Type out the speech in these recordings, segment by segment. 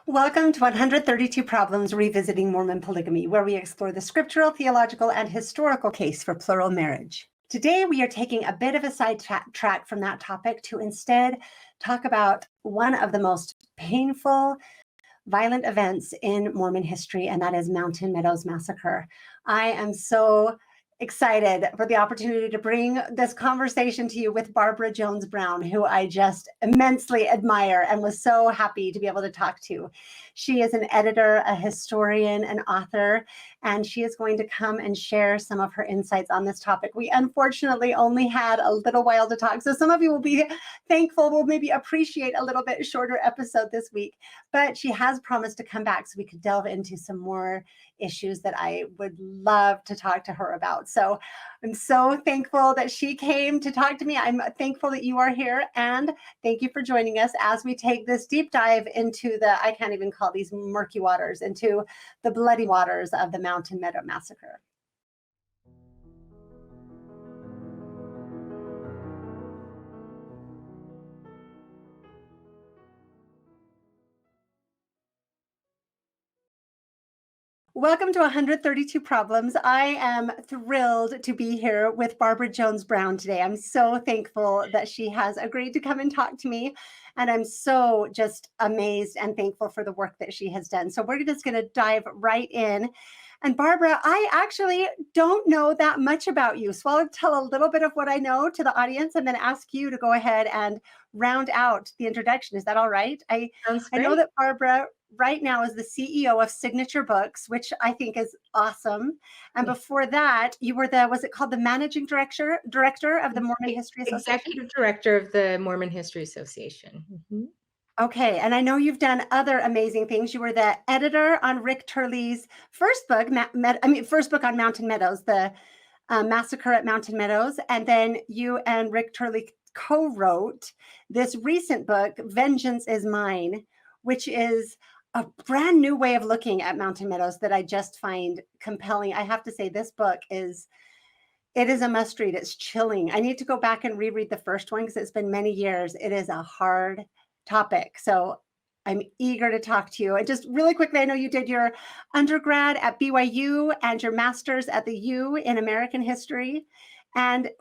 Welcome to 132 Problems Revisiting Mormon Polygamy, where we explore the scriptural, theological, and historical case for plural marriage. Today, we are taking a bit of a side track from that topic to instead talk about one of the most painful, violent events in Mormon history, and that is Mountain Meadows Massacre. I am so excited for the opportunity to bring this conversation to you with Barbara Jones Brown, who I just immensely admire and was so happy to be able to talk to. She is an editor, a historian, an author, and she is going to come and share some of her insights on this topic. We unfortunately only had a little while to talk, so some of you will be thankful, will maybe appreciate a little bit shorter episode this week, but she has promised to come back so we could delve into some more issues that I would love to talk to her about. So I'm so thankful that she came to talk to me. I'm thankful that you are here, and thank you for joining us as we take this deep dive into I can't even call these murky waters, into the bloody waters of the Mountain Meadow Massacre. Welcome to 132 Problems. I am thrilled to be here with Barbara Jones Brown today. I'm so thankful that she has agreed to come and talk to me. And I'm so just amazed and thankful for the work that she has done. So we're just going to dive right in. And Barbara, I actually don't know that much about you. So I'll tell a little bit of what I know to the audience and then ask you to go ahead and round out the introduction. Is that all right? I know that Barbara right now is the CEO of Signature Books, which I think is awesome. And before that, you were was it called the managing director of the Mormon History Association? Executive director of the Mormon History Association. Mm-hmm. Okay, and I know you've done other amazing things. You were the editor on Rick Turley's first book, first book on Mountain Meadows, the Massacre at Mountain Meadows, and then you and Rick Turley co-wrote this recent book, Vengeance is Mine, which is a brand new way of looking at Mountain Meadows that I just find compelling. I have to say, this book is a must read. It's chilling. I need to go back and reread the first one because it's been many years. It is a hard topic. So I'm eager to talk to you. And just really quickly, I know you did your undergrad at BYU and your master's at the U in American history. And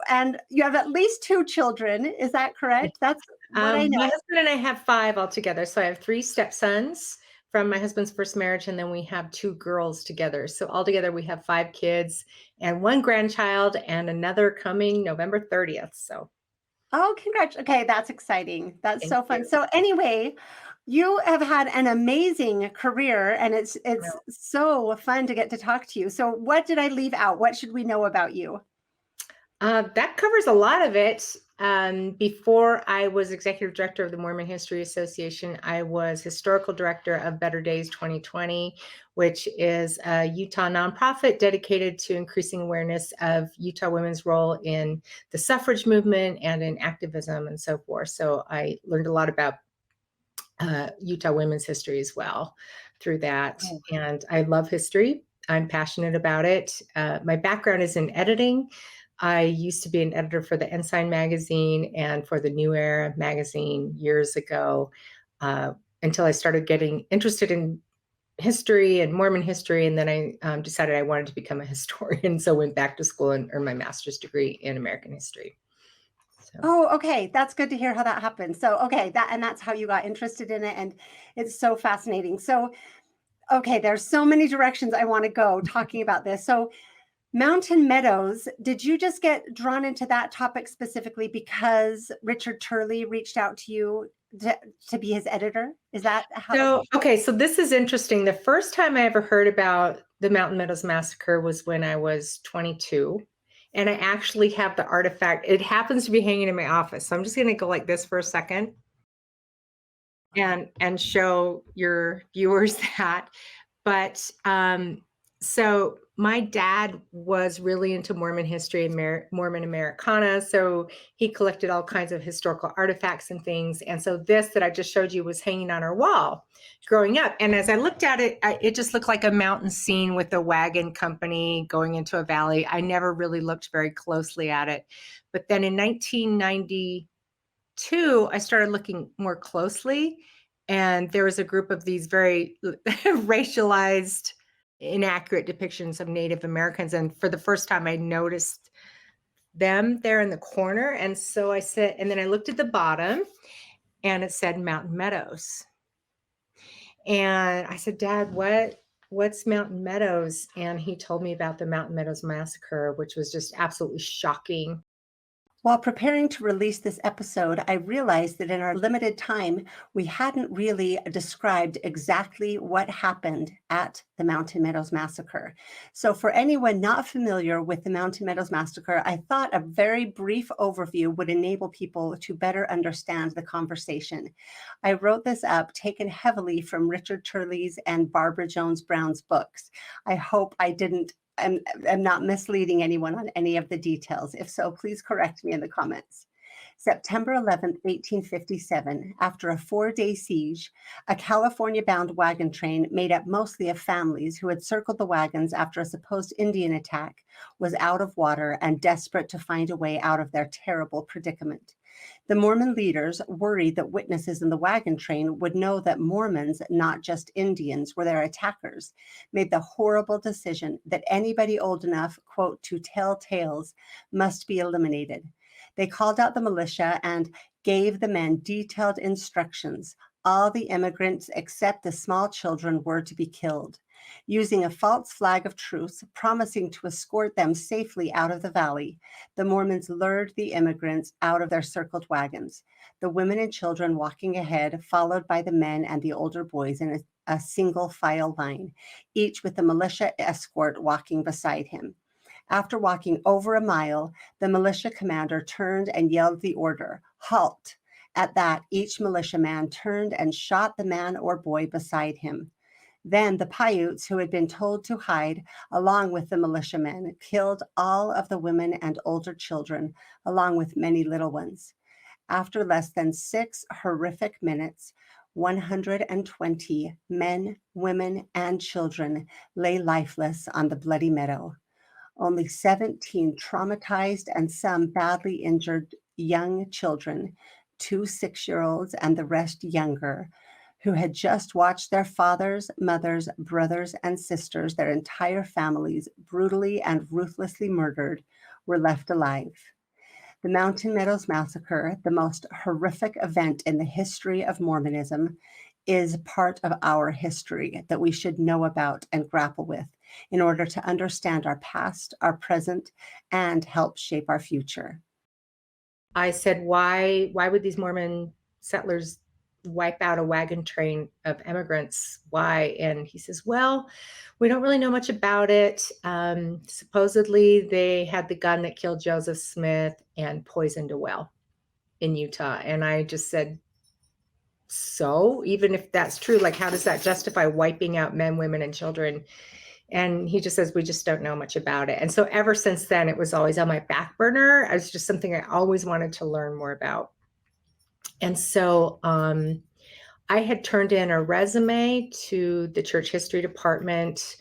you have at least 2 children. Is that correct? That's what I know. My husband and I have 5 altogether. So I have 3 stepsons from my husband's first marriage, and then we have 2 girls together. So altogether we have 5 kids and 1 grandchild, and another coming November 30th. So. Oh, congrats. Okay, that's exciting. That's so fun. So anyway, you have had an amazing career, and it's so fun to get to talk to you. So what did I leave out? What should we know about you? That covers a lot of it. Before I was executive director of the Mormon History Association, I was historical director of Better Days 2020, which is a Utah nonprofit dedicated to increasing awareness of Utah women's role in the suffrage movement and in activism and so forth. So I learned a lot about Utah women's history as well through that. And I love history. I'm passionate about it. My background is in editing. I used to be an editor for the Ensign magazine and for the New Era magazine years ago, until I started getting interested in history and Mormon history. And then I decided I wanted to become a historian. So went back to school and earned my master's degree in American history. So. Oh, okay. That's good to hear how that happened. So, okay, that's how you got interested in it. And it's so fascinating. So, okay, there's so many directions I want to go talking about this. So Mountain Meadows, did you just get drawn into that topic specifically because Richard Turley reached out to you to be his editor? Is that how? So this is interesting. The first time I ever heard about the Mountain Meadows Massacre was when I was 22. And I actually have the artifact. It happens to be hanging in my office. So I'm just going to go like this for a second and show your viewers that. But so my dad was really into Mormon history and Mormon Americana. So he collected all kinds of historical artifacts and things. And so this that I just showed you was hanging on our wall growing up. And as I looked at it, it just looked like a mountain scene with a wagon company going into a valley. I never really looked very closely at it. But then in 1992, I started looking more closely. And there was a group of these very racialized, inaccurate depictions of Native Americans. And for the first time, I noticed them there in the corner. And so I said, and then I looked at the bottom and it said Mountain Meadows. And I said, Dad, what's Mountain Meadows? And he told me about the Mountain Meadows Massacre, which was just absolutely shocking. While preparing to release this episode, I realized that in our limited time, we hadn't really described exactly what happened at the Mountain Meadows Massacre. So for anyone not familiar with the Mountain Meadows Massacre, I thought a very brief overview would enable people to better understand the conversation. I wrote this up taken heavily from Richard Turley's and Barbara Jones Brown's books. I hope I didn't I'm not misleading anyone on any of the details. If so, please correct me in the comments. September 11th, 1857, after a 4-day siege, a California-bound wagon train made up mostly of families who had circled the wagons after a supposed Indian attack was out of water and desperate to find a way out of their terrible predicament. The Mormon leaders, worried that witnesses in the wagon train would know that Mormons, not just Indians, were their attackers, made the horrible decision that anybody old enough, quote, to tell tales must be eliminated. They called out the militia and gave the men detailed instructions. All the immigrants except the small children were to be killed. Using a false flag of truce, promising to escort them safely out of the valley, the Mormons lured the immigrants out of their circled wagons, the women and children walking ahead, followed by the men and the older boys in a single file line, each with the militia escort walking beside him. After walking over a mile, the militia commander turned and yelled the order, "Halt!" At that, each militiaman turned and shot the man or boy beside him. Then the Paiutes, who had been told to hide, along with the militiamen, killed all of the women and older children, along with many little ones. After less than 6 horrific minutes, 120 men, women, and children lay lifeless on the bloody meadow. Only 17 traumatized and some badly injured young children, 2 6-year-olds and the rest younger, who had just watched their fathers, mothers, brothers, and sisters, their entire families, brutally and ruthlessly murdered, were left alive. The Mountain Meadows Massacre, the most horrific event in the history of Mormonism, is part of our history that we should know about and grapple with in order to understand our past, our present, and help shape our future. I said, why would these Mormon settlers wipe out a wagon train of immigrants? Why? And he says, well, we don't really know much about it. Supposedly they had the gun that killed Joseph Smith and poisoned a well in Utah. And I just said, so even if that's true, like, how does that justify wiping out men, women, and children? And he just says, we just don't know much about it. And so ever since then, it was always on my back burner. It was just something I always wanted to learn more about. And so I had turned in a resume to the church history department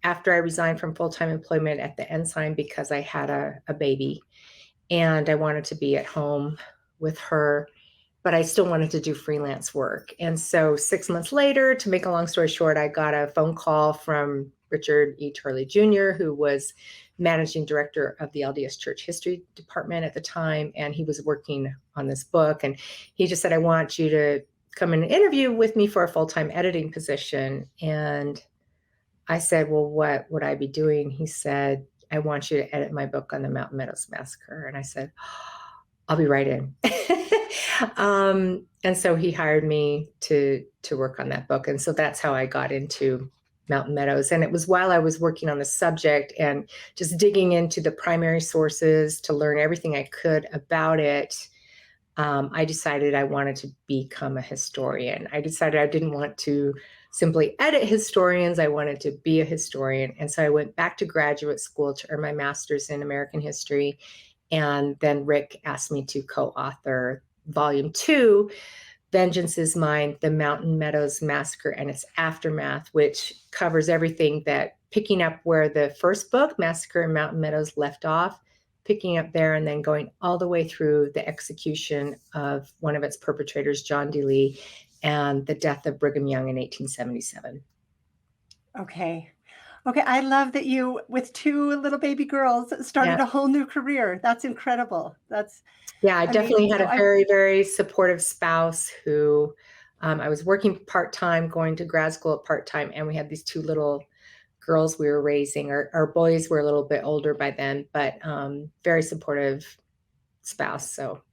after I resigned from full-time employment at the Ensign because I had a baby and I wanted to be at home with her, but I still wanted to do freelance work. And so 6 months later, to make a long story short, I got a phone call from Richard E. Turley Jr., who was managing director of the LDS Church History Department at the time, and he was working on this book. And he just said, I want you to come and interview with me for a full-time editing position. And I said, well, what would I be doing? He said, I want you to edit my book on the Mountain Meadows Massacre. And I said, I'll be right in. And so he hired me to work on that book. And so that's how I got into Mountain Meadows. And it was while I was working on the subject and just digging into the primary sources to learn everything I could about it. I decided I wanted to become a historian. I decided I didn't want to simply edit historians. I wanted to be a historian. And so I went back to graduate school to earn my master's in American history. And then Rick asked me to co-author Volume 2, Vengeance is Mine, The Mountain Meadows Massacre and Its Aftermath, which covers everything that, picking up where the first book, Massacre in Mountain Meadows, left off, picking up there and then going all the way through the execution of one of its perpetrators, John D. Lee, and the death of Brigham Young in 1877. Okay. Okay. I love that you, with two little baby girls, started Yeah. a whole new career. That's incredible. That's Yeah, I definitely amazing. had So a very, very supportive spouse who I was working part-time, going to grad school at part-time, and we had these two little girls we were raising. Our boys were a little bit older by then, but very supportive spouse. So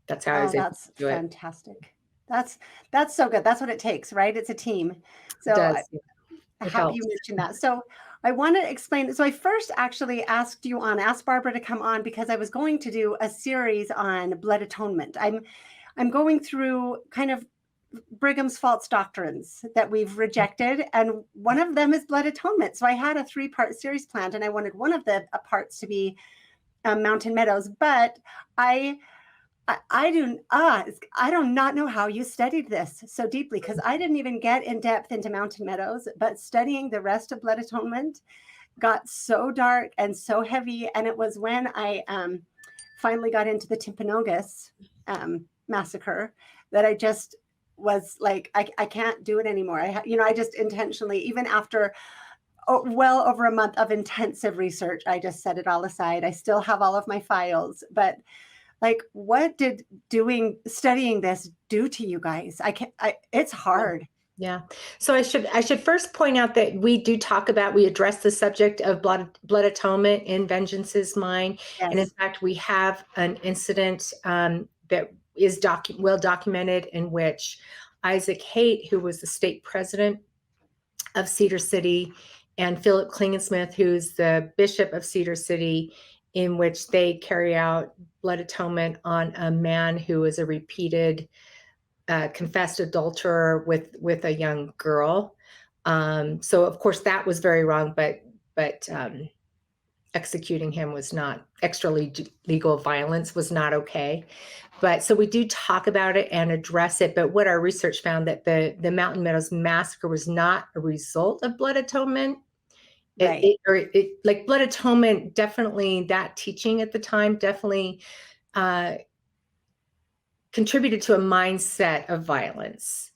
that's how I oh, was able that's to do it. fantastic. That's that's so good. That's what it takes, right? It's a team. It So does. It happy you helps. mentioned that. So I want to explain. So I first actually asked Barbara to come on because I was going to do a series on blood atonement. I'm going through kind of Brigham's false doctrines that we've rejected, and one of them is blood atonement. So I had a 3-part series planned, and I wanted one of the parts to be Mountain Meadows, but I I do not know how you studied this so deeply, because I didn't even get in depth into Mountain Meadows, but studying the rest of Blood Atonement got so dark and so heavy. And it was when I finally got into the Timpanogos massacre that I just was like, I can't do it anymore. I just intentionally, even after well over a month of intensive research, I just set it all aside. I still have all of my files, but like, what did studying this do to you guys? It's hard. Yeah. So I should first point out that we address the subject of blood atonement in Vengeance's Mind. And in Yes. fact, we have an incident that is well documented, in which Isaac Haight, who was the state president of Cedar City, and Philip Klingensmith, who's the bishop of Cedar City, in which they carry out blood atonement on a man who is a repeated confessed adulterer with a young girl. So of course that was very wrong, but executing him was not. Extralegal violence was not okay. But so we do talk about it and address it. But what our research found, that the Mountain Meadows Massacre was not a result of blood atonement. Right. Like blood atonement, definitely, that teaching at the time definitely contributed to a mindset of violence.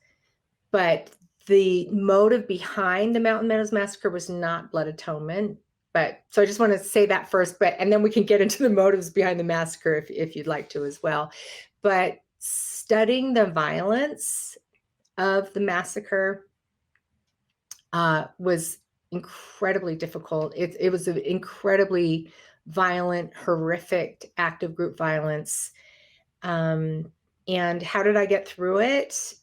But the motive behind the Mountain Meadows Massacre was not blood atonement. But so I just want to say that first, and then we can get into the motives behind the massacre if you'd like to as well. But studying the violence of the massacre was incredibly difficult. It was an incredibly violent, horrific act of group violence. And how did I get through it?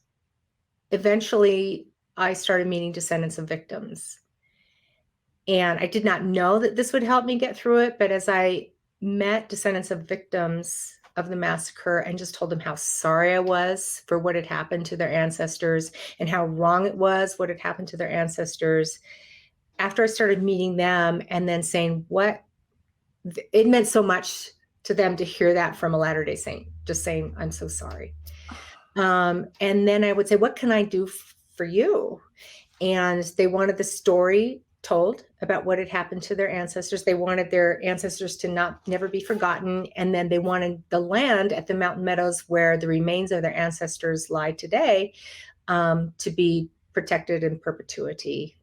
Eventually, I started meeting descendants of victims. And I did not know that this would help me get through it. But as I met descendants of victims of the massacre and just told them how sorry I was for what had happened to their ancestors and how wrong it was what had happened to their ancestors, after I started meeting them and then saying it meant so much to them to hear that from a Latter-day Saint, just saying, I'm so sorry. And then I would say, what can I do for you? And they wanted the story told about what had happened to their ancestors. They wanted their ancestors to never be forgotten. And then they wanted the land at the Mountain Meadows where the remains of their ancestors lie today to be protected in perpetuity.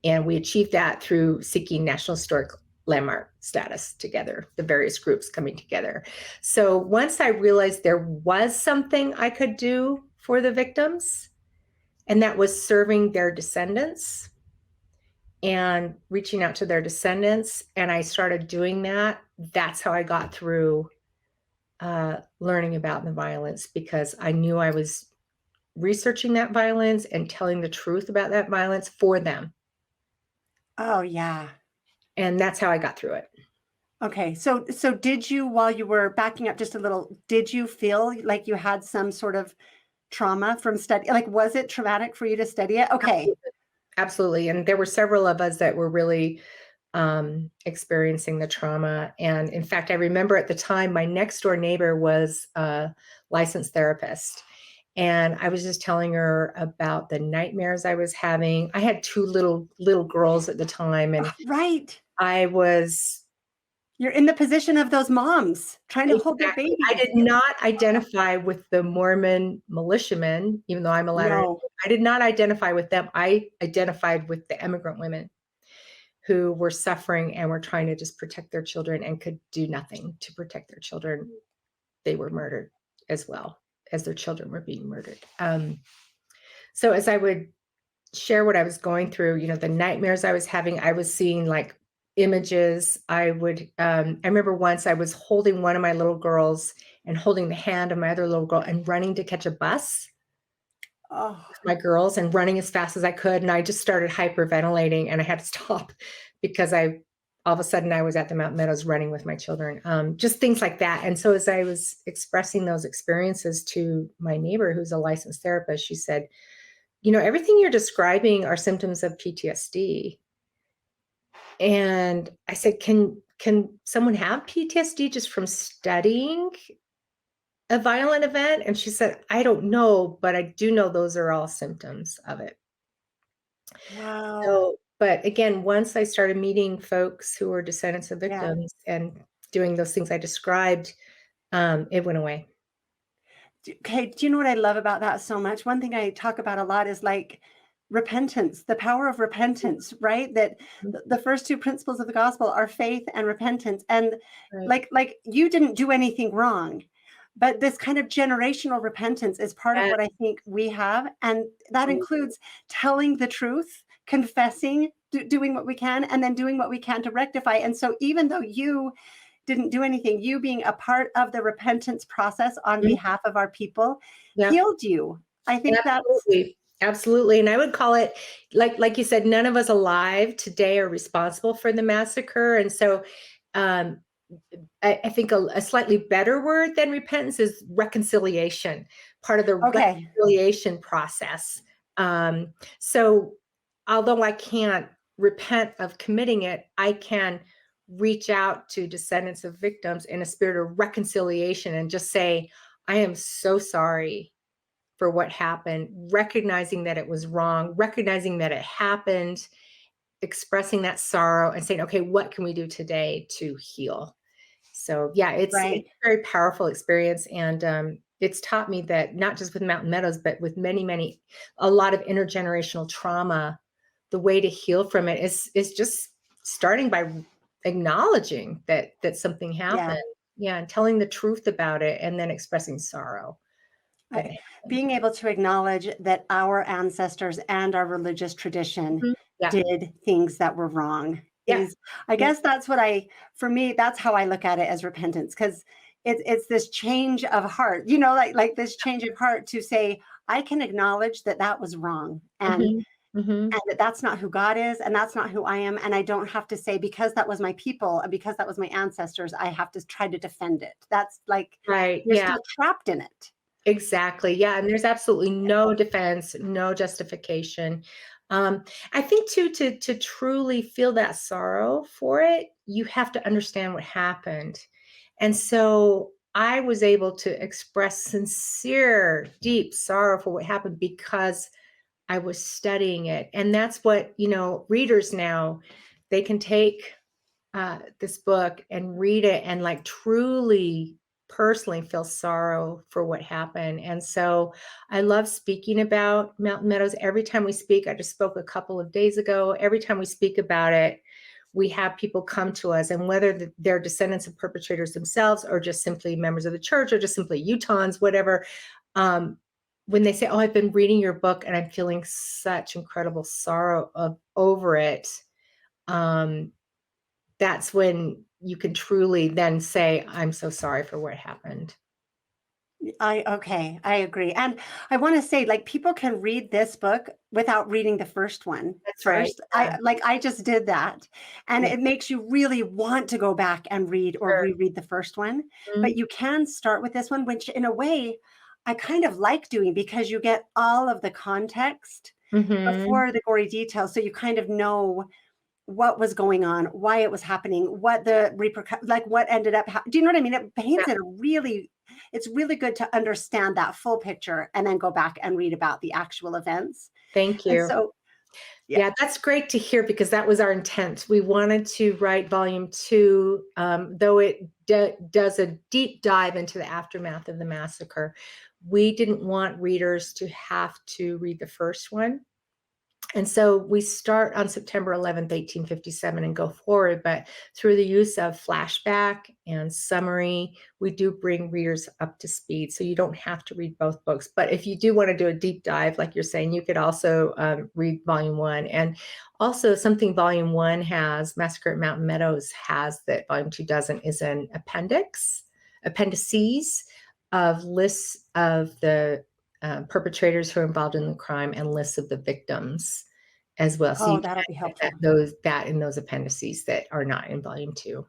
And we achieved that through seeking National Historic Landmark status together, the various groups coming together. So once I realized there was something I could do for the victims, and that was serving their descendants and reaching out to their descendants, and I started doing that, that's how I got through learning about the violence, because I knew I was researching that violence and telling the truth about that violence for them. Oh, yeah. And that's how I got through it. Okay. So did you, while you were backing up just a little, did you feel like you had some sort of trauma from study? Like, was it traumatic for you to study it? Okay. Absolutely. And there were several of us that were really experiencing the trauma. And in fact, I remember at the time, my next door neighbor was a licensed therapist. And I was just telling her about the nightmares I was having. I had two little girls at the time, and Right. I was You're in the position of those moms trying to hold their Exactly. I babies. did not identify with the Mormon militiamen, even though I'm a Latter-day No. Saint. I did not identify with them. I identified with the immigrant women who were suffering and were trying to just protect their children and could do nothing to protect their children. They were murdered as well as their children were being murdered. So as I would share what I was going through, the nightmares I was having, I was seeing like images. I remember once I was holding one of my little girls and holding the hand of my other little girl and running to catch a bus Oh, with my girls and running as fast as I could. And I just started hyperventilating and I had to stop because all of a sudden I was at the Mountain Meadows running with my children, just things like that. And so as I was expressing those experiences to my neighbor, who's a licensed therapist, she said, everything you're describing are symptoms of PTSD. And I said, can someone have PTSD just from studying a violent event? And she said, I don't know, but I do know those are all symptoms of it. wow. So, but again, once I started meeting folks who were descendants of Yeah. victims and doing those things I described, it went away. Okay, do you know what I love about that so much? One thing I talk about a lot is like repentance, the power of repentance, right? That the first two principles of the gospel are faith and repentance. And Right. like you didn't do anything wrong, but this kind of generational repentance is part of Yes. what I think we have. And that Mhm. includes telling the truth, confessing, doing what we can, and then doing what we can to rectify. And so even though you didn't do anything, you being a part of the repentance process on Mhm. behalf of our people Yeah. healed you. I think that's Absolutely. Absolutely. And I would call it, like you said, none of us alive today are responsible for the massacre. And so um, I think a slightly better word than repentance is reconciliation, part of the okay. reconciliation process. So although I can't repent of committing it, I can reach out to descendants of victims in a spirit of reconciliation and just say, I am so sorry for what happened, recognizing that it was wrong, recognizing that it happened, expressing that sorrow and saying, okay, what can we do today to heal? So yeah, it's Right. a very powerful experience. And it's taught me that not just with Mountain Meadows, but with a lot of intergenerational trauma, the way to heal from it is just starting by acknowledging that something Yeah. happened. Yeah, and telling the truth about it and then expressing sorrow that it happened. Being able to acknowledge that our ancestors and our religious tradition Mhm. Yeah. did things that were wrong Yeah. is, I Yeah. guess that's what for me, that's how I look at it as repentance. Because it's this change of heart, like this change of heart to say, I can acknowledge that that was wrong. Mhm. Mhm. And that that's not who God is, and that's not who I am. And I don't have to say, because that was my people, and because that was my ancestors, I have to try to defend it. That's like, Right. you're Yeah. still trapped in it. Exactly. Yeah. And there's absolutely no defense, no justification. Um, I think too, to truly feel that sorrow for it, you have to understand what happened. And so I was able to express sincere, deep sorrow for what happened because I was studying it. And that's what, readers now, they can take this book and read it and like truly personally feel sorrow for what happened. And so I love speaking about Mountain Meadows. Every time we speak, I just spoke a couple of days ago, every time we speak about it, we have people come to us, and whether they're descendants of perpetrators themselves or just simply members of the church or just simply Utahns, whatever, when they say, oh, I've been reading your book and I'm feeling such incredible sorrow over it, that's when you can truly then say, I'm so sorry for what happened. Okay, I agree. And I want to say, like, people can read this book without reading the first one That's right. first. Yeah. I just did that. And Yeah. it makes you really want to go back and read or Sure. reread the first one. Mhm. But you can start with this one, which in a way I kind of like doing, because you get all of the context Mhm. before the gory details. So you kind of know what was going on, why it was happening, what the like what ended up do you know what I mean? It Yeah. paints it it's really good to understand that full picture and then go back and read about the actual events. Thank And you. so Yeah, that's great to hear because that was our intent. We wanted to write volume 2, though it does a deep dive into the aftermath of the massacre. We didn't want readers to have to read the first one. And so we start on September 11th, 1857 and go forward, but through the use of flashback and summary, we do bring readers up to speed. So you don't have to read both books. But if you do want to do a deep dive, like you're saying, you could also read volume 1. And also something volume 1 has, Massacre at Mountain Meadows has that volume 2 doesn't, is an appendices of lists of the perpetrators who are involved in the crime and lists of the victims as well. So Oh, you that'll be can helpful. that in those appendices that are not in volume 2.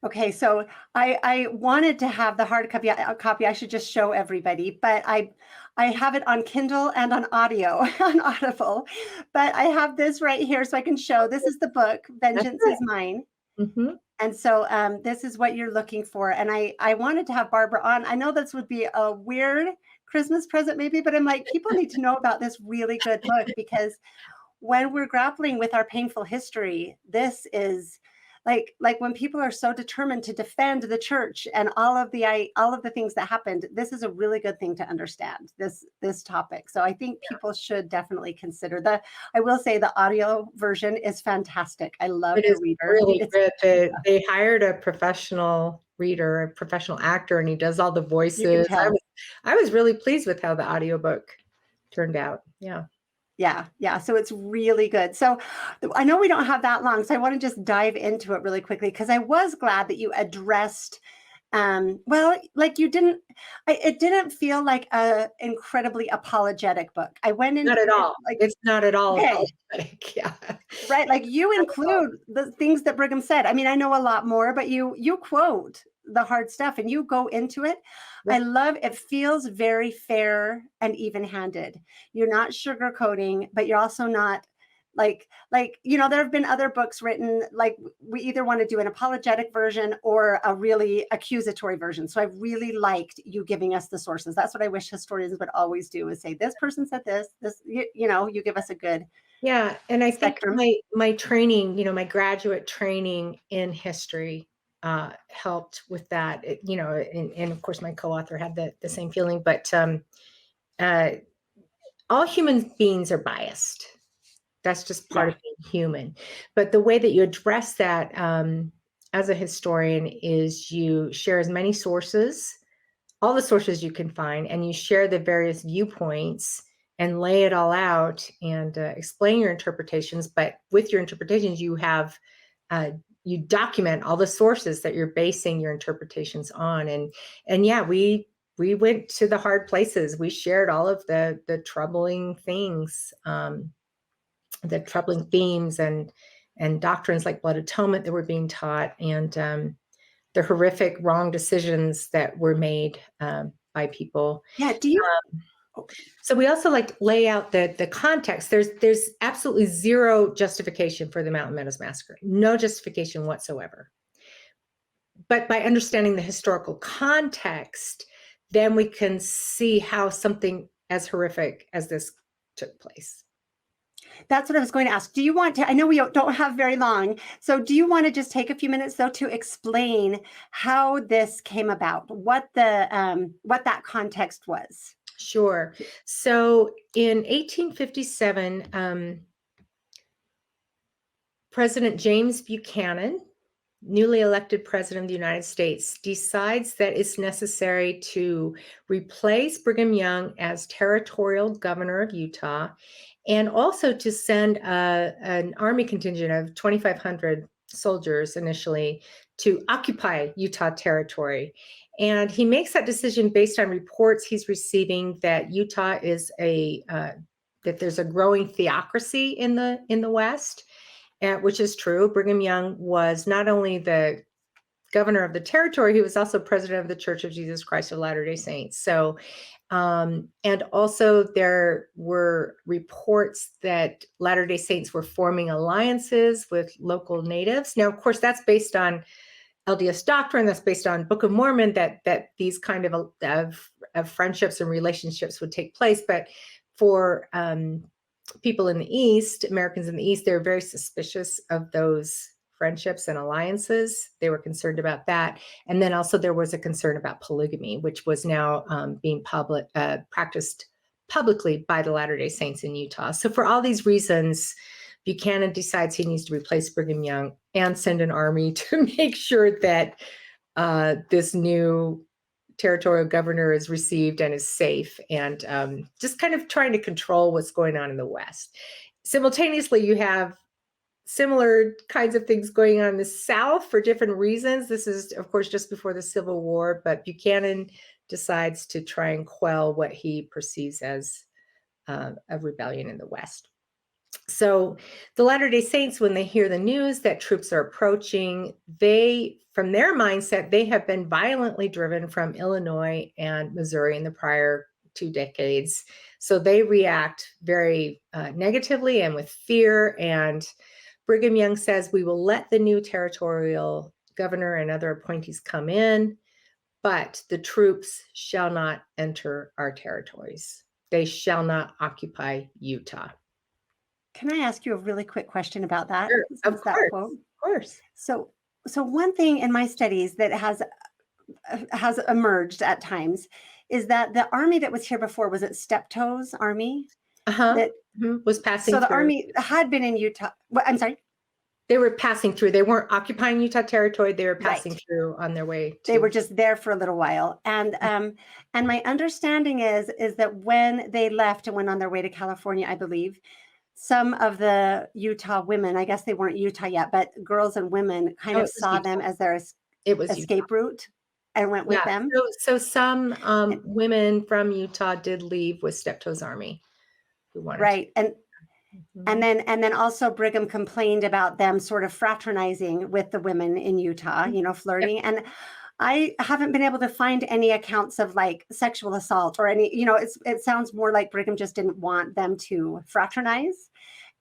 Okay, so I wanted to have the hard copy. I should just show everybody, but I have it on Kindle and on audio, on Audible. But I have this right here, so I can show. This is the book, Vengeance is Mine. Mm-hmm. And so this is what you're looking for. And I wanted to have Barbara on. I know this would be a weird Christmas present maybe, but I'm like, people need to know about this really good book, because when we're grappling with our painful history, this is like when people are so determined to defend the church and all of the things that happened, this is a really good thing to understand this topic. So I think people should definitely consider I will say the audio version is fantastic. I love the reader. Really good. They hired a professional reader, a professional actor, and he does all the voices. You can tell. I was really pleased with how the audiobook turned out. Yeah. Yeah. So it's really good. So I know we don't have that long, so I want to just dive into it really quickly, because I was glad that you addressed, like you didn't, it didn't feel like a incredibly apologetic book. I went into not at all. Like, it's not at all okay. apologetic. Yeah. Right. Like you include the things that Brigham said. I mean, I know a lot more, but you quote the hard stuff and you go into it. Yep. I love it. Feels very fair and even-handed. You're not sugarcoating, but you're also not like, there have been other books written, like we either want to do an apologetic version or a really accusatory version. So I really liked you giving us the sources. That's what I wish historians would always do, is say, this person said this, you give us a good. Yeah. And I spectrum. think my training, my graduate training in history helped with that, and of course my co-author had the same feeling, but all human beings are biased. That's just part of being human. But the way that you address that as a historian is you share as many sources, all the sources you can find, and you share the various viewpoints and lay it all out and explain your interpretations. But with your interpretations, you have you document all the sources that you're basing your interpretations on. And yeah, we went to the hard places. We shared all of the troubling things, the troubling themes and doctrines like blood atonement that were being taught, and the horrific wrong decisions that were made by people. Yeah. Do you? So we also lay out the context. There's absolutely zero justification for the Mountain Meadows Massacre, no justification whatsoever. But by understanding the historical context, then we can see how something as horrific as this took place. That's what I was going to ask. Do you want to, I know we don't have very long, so do you want to just take a few minutes though to explain how this came about, what that context was? Sure. So in 1857, President James Buchanan, newly elected president of the United States, decides that it's necessary to replace Brigham Young as territorial governor of Utah, and also to send an army contingent of 2,500 soldiers initially to occupy Utah territory. And he makes that decision based on reports he's receiving that Utah is that there's a growing theocracy in the West, which is true. Brigham Young was not only the governor of the territory, he was also president of the Church of Jesus Christ of Latter-day Saints. So, and also there were reports that Latter-day Saints were forming alliances with local natives. Now, of course, that's based on LDS doctrine, that's based on Book of Mormon, that these kind of friendships and relationships would take place. But for people in the East, Americans in the East, they were very suspicious of those friendships and alliances. They were concerned about that. And then also there was a concern about polygamy, which was now being practiced publicly by the Latter-day Saints in Utah. So for all these reasons, Buchanan decides he needs to replace Brigham Young and send an army to make sure that this new territorial governor is received and is safe, and just kind of trying to control what's going on in the West. Simultaneously, you have similar kinds of things going on in the South for different reasons. This is, of course, just before the Civil War, but Buchanan decides to try and quell what he perceives as a rebellion in the West. So the Latter-day Saints, when they hear the news that troops are approaching, from their mindset, they have been violently driven from Illinois and Missouri in the prior 2 decades. So they react very negatively and with fear. And Brigham Young says, we will let the new territorial governor and other appointees come in, but the troops shall not enter our territories. They shall not occupy Utah. Can I ask you a really quick question about that? Sure, of course. So one thing in my studies that has emerged at times is that the army that was here before, was it Steptoe's army? That was passing through. So the through. army had been in Utah. I'm sorry. They were passing through. They weren't occupying Utah territory. They were passing through on their way. They were just there for a little while. And my understanding is that when they left and went on their way to California, I believe, some of the Utah women, I guess they weren't Utah yet, but girls and women kind of saw them as their escape route and went with them. So some women from Utah did leave with Steptoe's army. Who wanted to. And then also Brigham complained about them sort of fraternizing with the women in Utah, flirting. And I haven't been able to find any accounts of like sexual assault or any, it sounds more like Brigham just didn't want them to fraternize,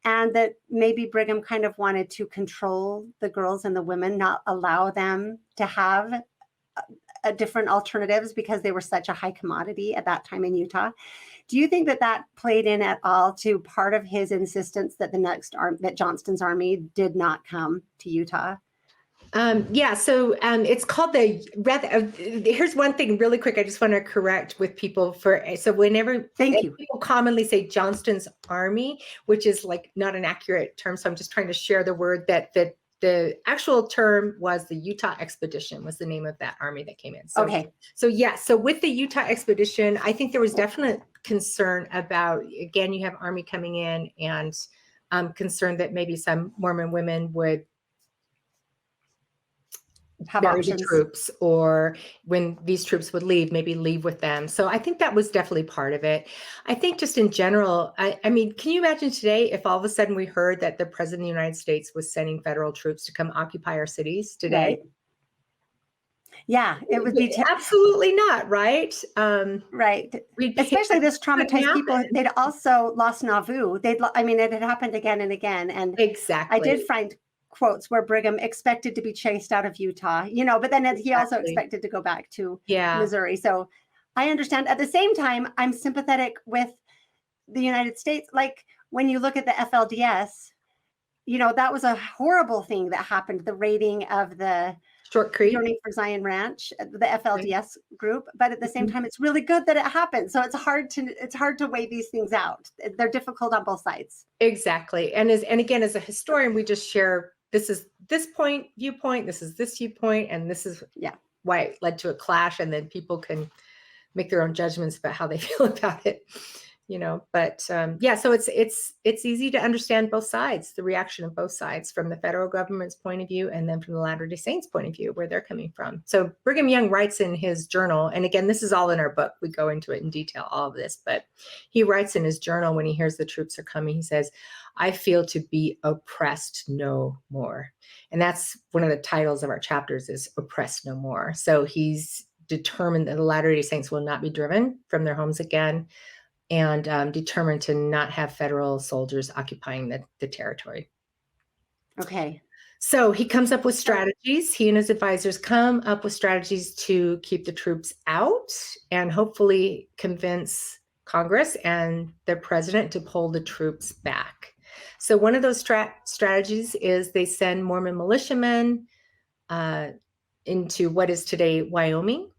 and that maybe Brigham kind of wanted to control the girls and the women, not allow them to have different alternatives because they were such a high commodity at that time in Utah. Do you think that played in at all to part of his insistence that that Johnston's army did not come to Utah? So it's called here's one thing really quick. I just want to correct with people whenever people commonly say Johnston's army, which is like not an accurate term. So I'm just trying to share the word that the actual term was the Utah Expedition was the name of that army that came in. So with the Utah Expedition, I think there was definite concern about, again, you have army coming in and concerned that maybe some Mormon women would have marry the troops, or when these troops would leave, maybe leave with them. So I think that was definitely part of it. I think just in general, I mean, can you imagine today if all of a sudden we heard that the president of the United States was sending federal troops to come occupy our cities today? Right. Yeah, it would be absolutely not, right? Right. Especially this traumatized people. They'd also lost Nauvoo. It had happened again and again. And exactly. I did find quotes where Brigham expected to be chased out of Utah, but then he also expected to go back to Missouri. So I understand. At the same time, I'm sympathetic with the United States. Like when you look at the FLDS, that was a horrible thing that happened, the raiding of the Short Creek Yearning for Zion Ranch, the FLDS group. But at the same time, it's really good that it happened. So it's hard to weigh these things out. They're difficult on both sides. Exactly. And again, as a historian, we just share, this is this viewpoint, this is this viewpoint, and this is why it led to a clash. And then people can make their own judgments about how they feel about it. But so it's easy to understand both sides, the reaction of both sides, from the federal government's point of view and then from the Latter-day Saints' point of view, where they're coming from. So Brigham Young writes in his journal, and again, this is all in our book. We go into it in detail, all of this, but he writes in his journal when he hears the troops are coming, he says, "I feel to be oppressed no more." And that's one of the titles of our chapters is Oppressed No More. So he's determined that the Latter-day Saints will not be driven from their homes again, and determined to not have federal soldiers occupying the territory. Okay. So he comes up with strategies. He and his advisors come up with strategies to keep the troops out and hopefully convince Congress and the president to pull the troops back. So one of those strategies is they send Mormon militiamen into what is today Wyoming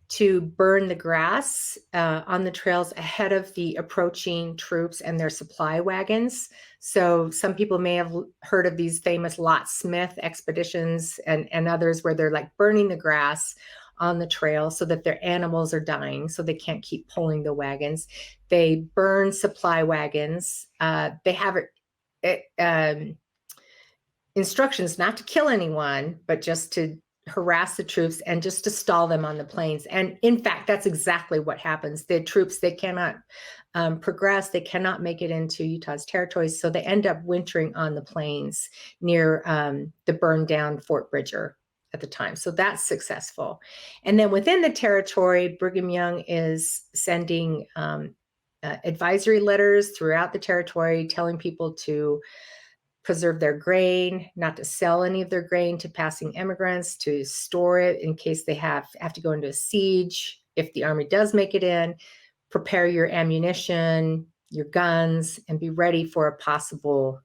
to burn the grass on the trails ahead of the approaching troops and their supply wagons. So some people may have heard of these famous Lot Smith expeditions and others where they're like burning the grass on the trail so that their animals are dying, so they can't keep pulling the wagons. They burn supply wagons. They have instructions not to kill anyone, but just to harass the troops and just to stall them on the plains. And in fact, that's exactly what happens. The troops, they cannot progress. They cannot make it into Utah's territories. So they end up wintering on the plains near the burned down Fort Bridger at the time. So that's successful. And then within the territory, Brigham Young is sending advisory letters throughout the territory telling people to preserve their grain, not to sell any of their grain to passing immigrants, to store it in case they have to go into a siege. If the army does make it in, prepare your ammunition, your guns, and be ready for a possible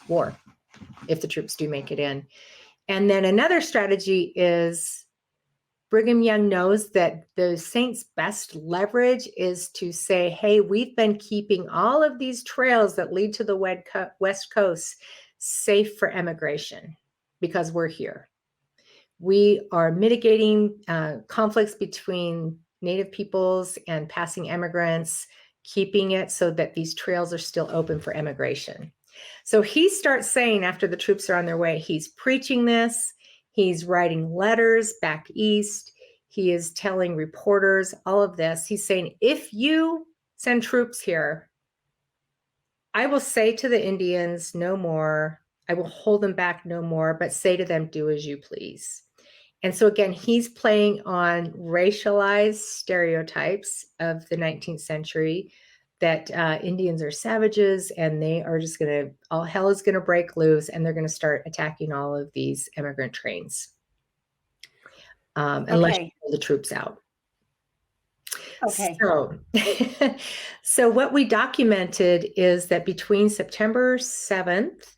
war if the troops do make it in. And then another strategy is Brigham Young knows that the Saints' best leverage is to say, hey, we've been keeping all of these trails that lead to the West Coast safe for emigration because we're here. We are mitigating conflicts between Native peoples and passing immigrants, keeping it so that these trails are still open for emigration. So he starts saying after the troops are on their way, he's preaching this. He's writing letters back east. He is telling reporters all of this. He's saying, if you send troops here, I will say to the Indians no more. I will hold them back no more, but say to them, do as you please. And so again, he's playing on racialized stereotypes of the 19th century that Indians are savages and they are just all hell is going to break loose and they're going to start attacking all of these immigrant trains unless you pull the troops out. Okay. So what we documented is that between September 7th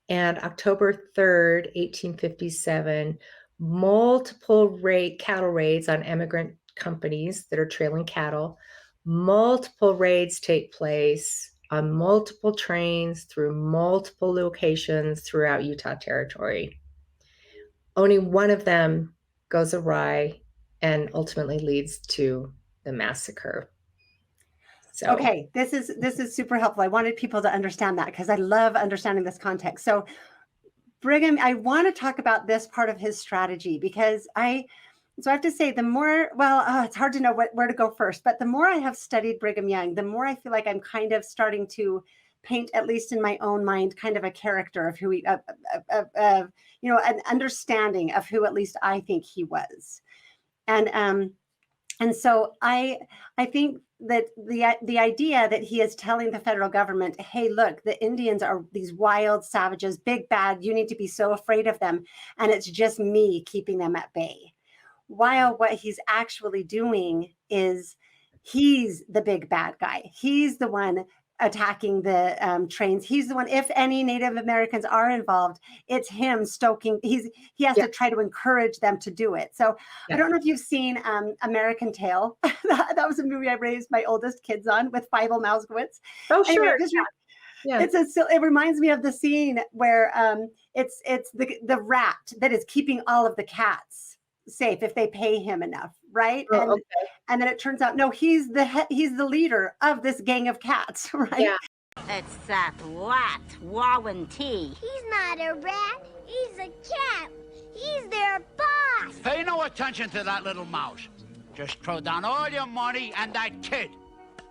and October 3rd, 1857, multiple cattle raids on immigrant companies that are trailing cattle, multiple raids take place on multiple trains through multiple locations throughout Utah territory. Only one of them goes awry and ultimately leads to the massacre. So, okay, this is super helpful. I wanted people to understand that because I love understanding this context. So Brigham, I want to talk about this part of his strategy because I have to say the more, it's hard to know where to go first, but the more I have studied Brigham Young, the more I feel like I'm kind of starting to paint, at least in my own mind, kind of a character of who he, an understanding of who at least I think he was. And so I think that the idea that he is telling the federal government, hey, look, the Indians are these wild savages, big bad, you need to be so afraid of them. And it's just me keeping them at bay. While what he's actually doing is he's the big bad guy. He's the one attacking the trains. He's the one, if any Native Americans are involved, it's him stoking. He has to try to encourage them to do it. So I don't know if you've seen American Tail. That was a movie I raised my oldest kids on with Fievel Mowskowitz. Oh, anyway, sure. It reminds me of the scene where it's the rat that is keeping all of the cats safe if they pay him enough, right? And then it turns out, no, he's the leader of this gang of cats, right? Yeah. It's that rat, Warranty. He's not a rat, he's a cat. He's their boss. Pay no attention to that little mouse. Just throw down all your money and that kid,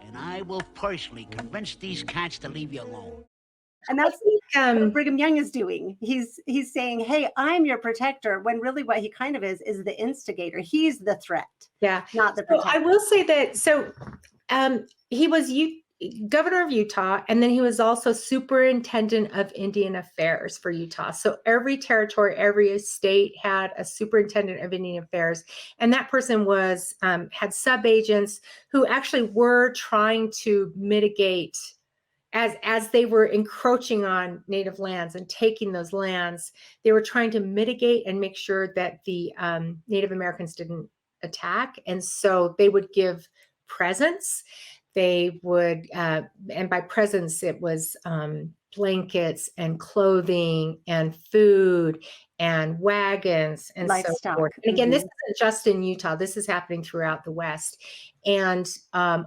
and I will personally convince these cats to leave you alone. And that's what Brigham Young is doing. He's saying, hey, I'm your protector, when really what he kind of is the instigator. He's the threat, not the protector. I will say that, he was governor of Utah, and then he was also superintendent of Indian Affairs for Utah. So every territory, every state had a superintendent of Indian Affairs, and that person was had sub-agents who actually were trying to mitigate as they were encroaching on native lands and taking those lands. They were trying to mitigate and make sure that the Native Americans didn't attack, and so they would give presents. They would, and by presents, it was blankets and clothing and food and wagons and so Livestock. forth. And again, this isn't just in Utah. This is happening throughout the West. And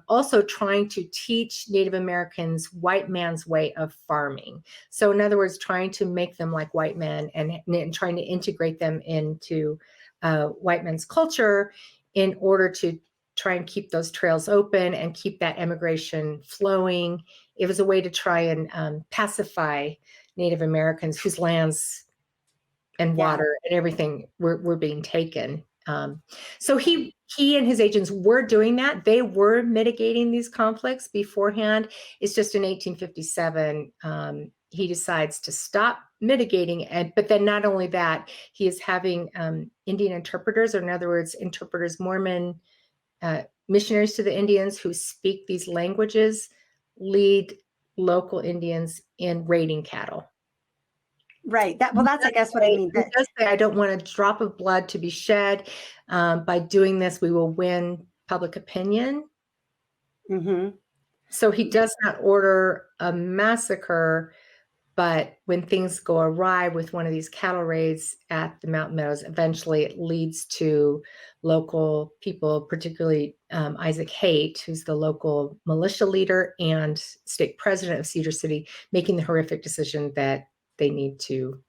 also trying to teach Native Americans white man's way of farming. So in other words, trying to make them like white men and trying to integrate them into white men's culture in order to try and keep those trails open and keep that immigration flowing. It was a way to try and pacify Native Americans whose lands and water and everything were being taken. So he and his agents were doing that. They were mitigating these conflicts beforehand. It's just in 1857, he decides to stop mitigating. But then not only that, he is having Indian interpreters, or in other words, interpreters, Mormon missionaries to the Indians who speak these languages, lead local Indians in raiding cattle. Right. That's I guess what I mean. He does say, I don't want a drop of blood to be shed. By doing this, we will win public opinion. Mm-hmm. So he does not order a massacre, but when things go awry with one of these cattle raids at the Mountain Meadows, eventually it leads to local people, particularly Isaac Haight, who's the local militia leader and state president of Cedar City, making the horrific decision that they need to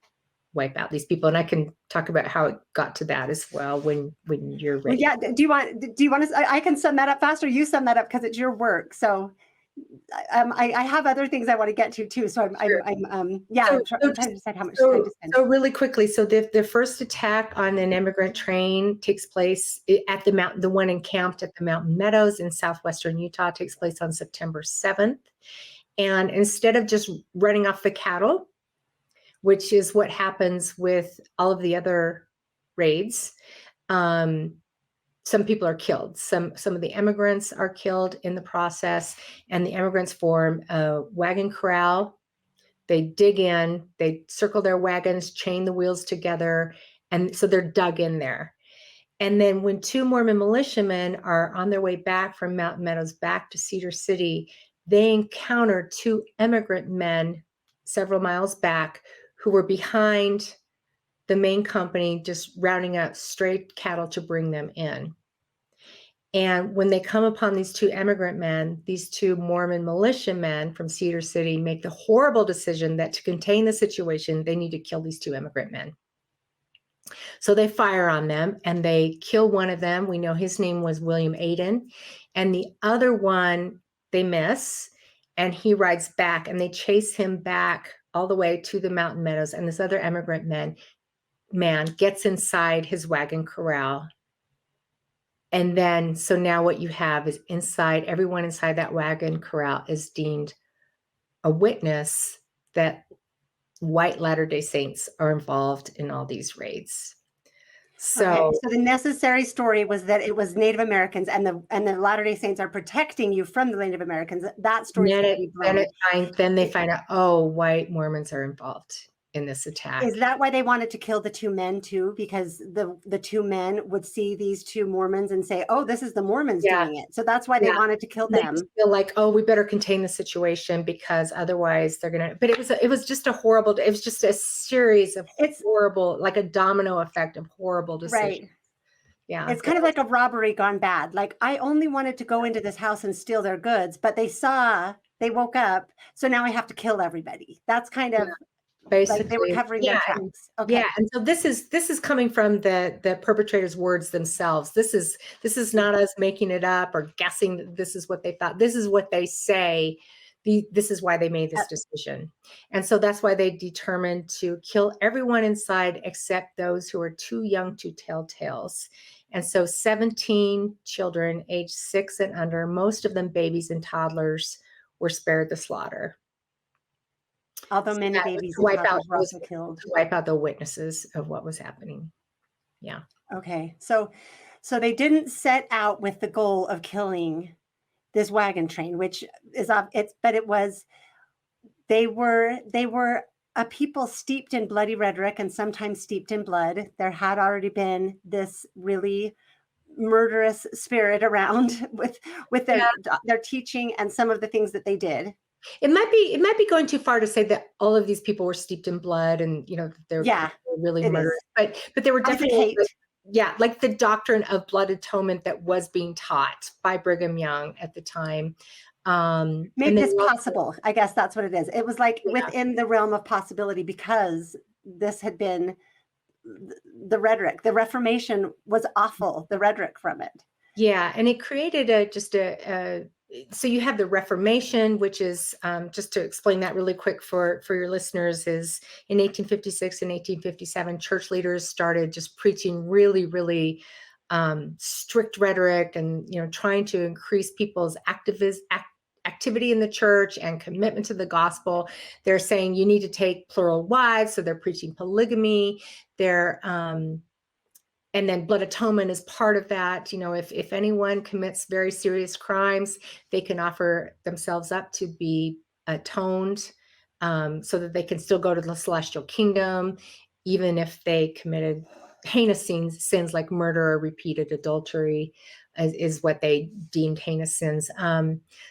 wipe out these people. And I can talk about how it got to that as well when you're ready. Well, yeah. Do you want to? I can sum that up faster. You sum that up because it's your work. So I have other things I want to get to too. So I'm trying to decide how much time to spend. So really quickly, so the first attack on an immigrant train takes place at the one encamped at the Mountain Meadows in southwestern Utah takes place on September 7th. And instead of just running off the cattle, which is what happens with all of the other raids, some people are killed. Some of the immigrants are killed in the process, and the immigrants form a wagon corral. They dig in, they circle their wagons, chain the wheels together, and so they're dug in there. And then when two Mormon militiamen are on their way back from Mountain Meadows back to Cedar City, they encounter two immigrant men several miles back who were behind the main company, just rounding up stray cattle to bring them in. And when they come upon these two immigrant men, these two Mormon militiamen from Cedar City make the horrible decision that to contain the situation, they need to kill these two immigrant men. So they fire on them and they kill one of them. We know his name was William Aiden. And the other one, they miss, and he rides back, and they chase him back all the way to the Mountain Meadows. And this other immigrant man gets inside his wagon corral. And then, so now what you have is everyone inside that wagon corral is deemed a witness that white Latter-day Saints are involved in all these raids. So the necessary story was that it was Native Americans, and the Latter-day Saints are protecting you from the Native Americans. That story then they find out, oh, white Mormons are involved in this attack. Is that why they wanted to kill the two men too? Because the two men would see these two Mormons and say, oh, this is the Mormons doing it. So that's why they wanted to kill them. They feel like, oh, we better contain the situation because otherwise they're going to, but it was just a series of horrible, like a domino effect of horrible decisions. Right. Yeah. It's kind of like a robbery gone bad. Like, I only wanted to go into this house and steal their goods, but they woke up. So now I have to kill everybody. That's kind of, basically, like they were covering their tracks. Okay. Yeah, and so this is coming from the perpetrators' words themselves. This is not us making it up or guessing that this is what they thought. This is what they say. This is why they made this decision. And so that's why they determined to kill everyone inside except those who are too young to tell tales. And so 17 children aged 6 and under, most of them babies and toddlers, were spared the slaughter. Although many That was babies to and wipe out toddlers were also killed. to wipe out the witnesses of what was happening. Yeah. Okay, so they didn't set out with the goal of killing this wagon train, which is but it was they were a people steeped in bloody rhetoric and sometimes steeped in blood. There had already been this really murderous spirit around with their teaching and some of the things that they did. It might be going too far to say that all of these people were steeped in blood and, you know, they're really murderous, but they were definitely, like the doctrine of blood atonement that was being taught by Brigham Young at the time. Made this possible. I guess that's what it is. It was like within the realm of possibility because this had been the rhetoric. The Reformation was awful, the rhetoric from it. Yeah, and it created so you have the Reformation, which is, just to explain that really quick for your listeners, is in 1856 and 1857, church leaders started just preaching really, really strict rhetoric and, you know, trying to increase people's activity in the church and commitment to the gospel. They're saying you need to take plural wives, so they're preaching polygamy. And then blood atonement is part of that. You know, if anyone commits very serious crimes, they can offer themselves up to be atoned, so that they can still go to the celestial kingdom, even if they committed heinous sins like murder or repeated adultery is what they deemed heinous sins.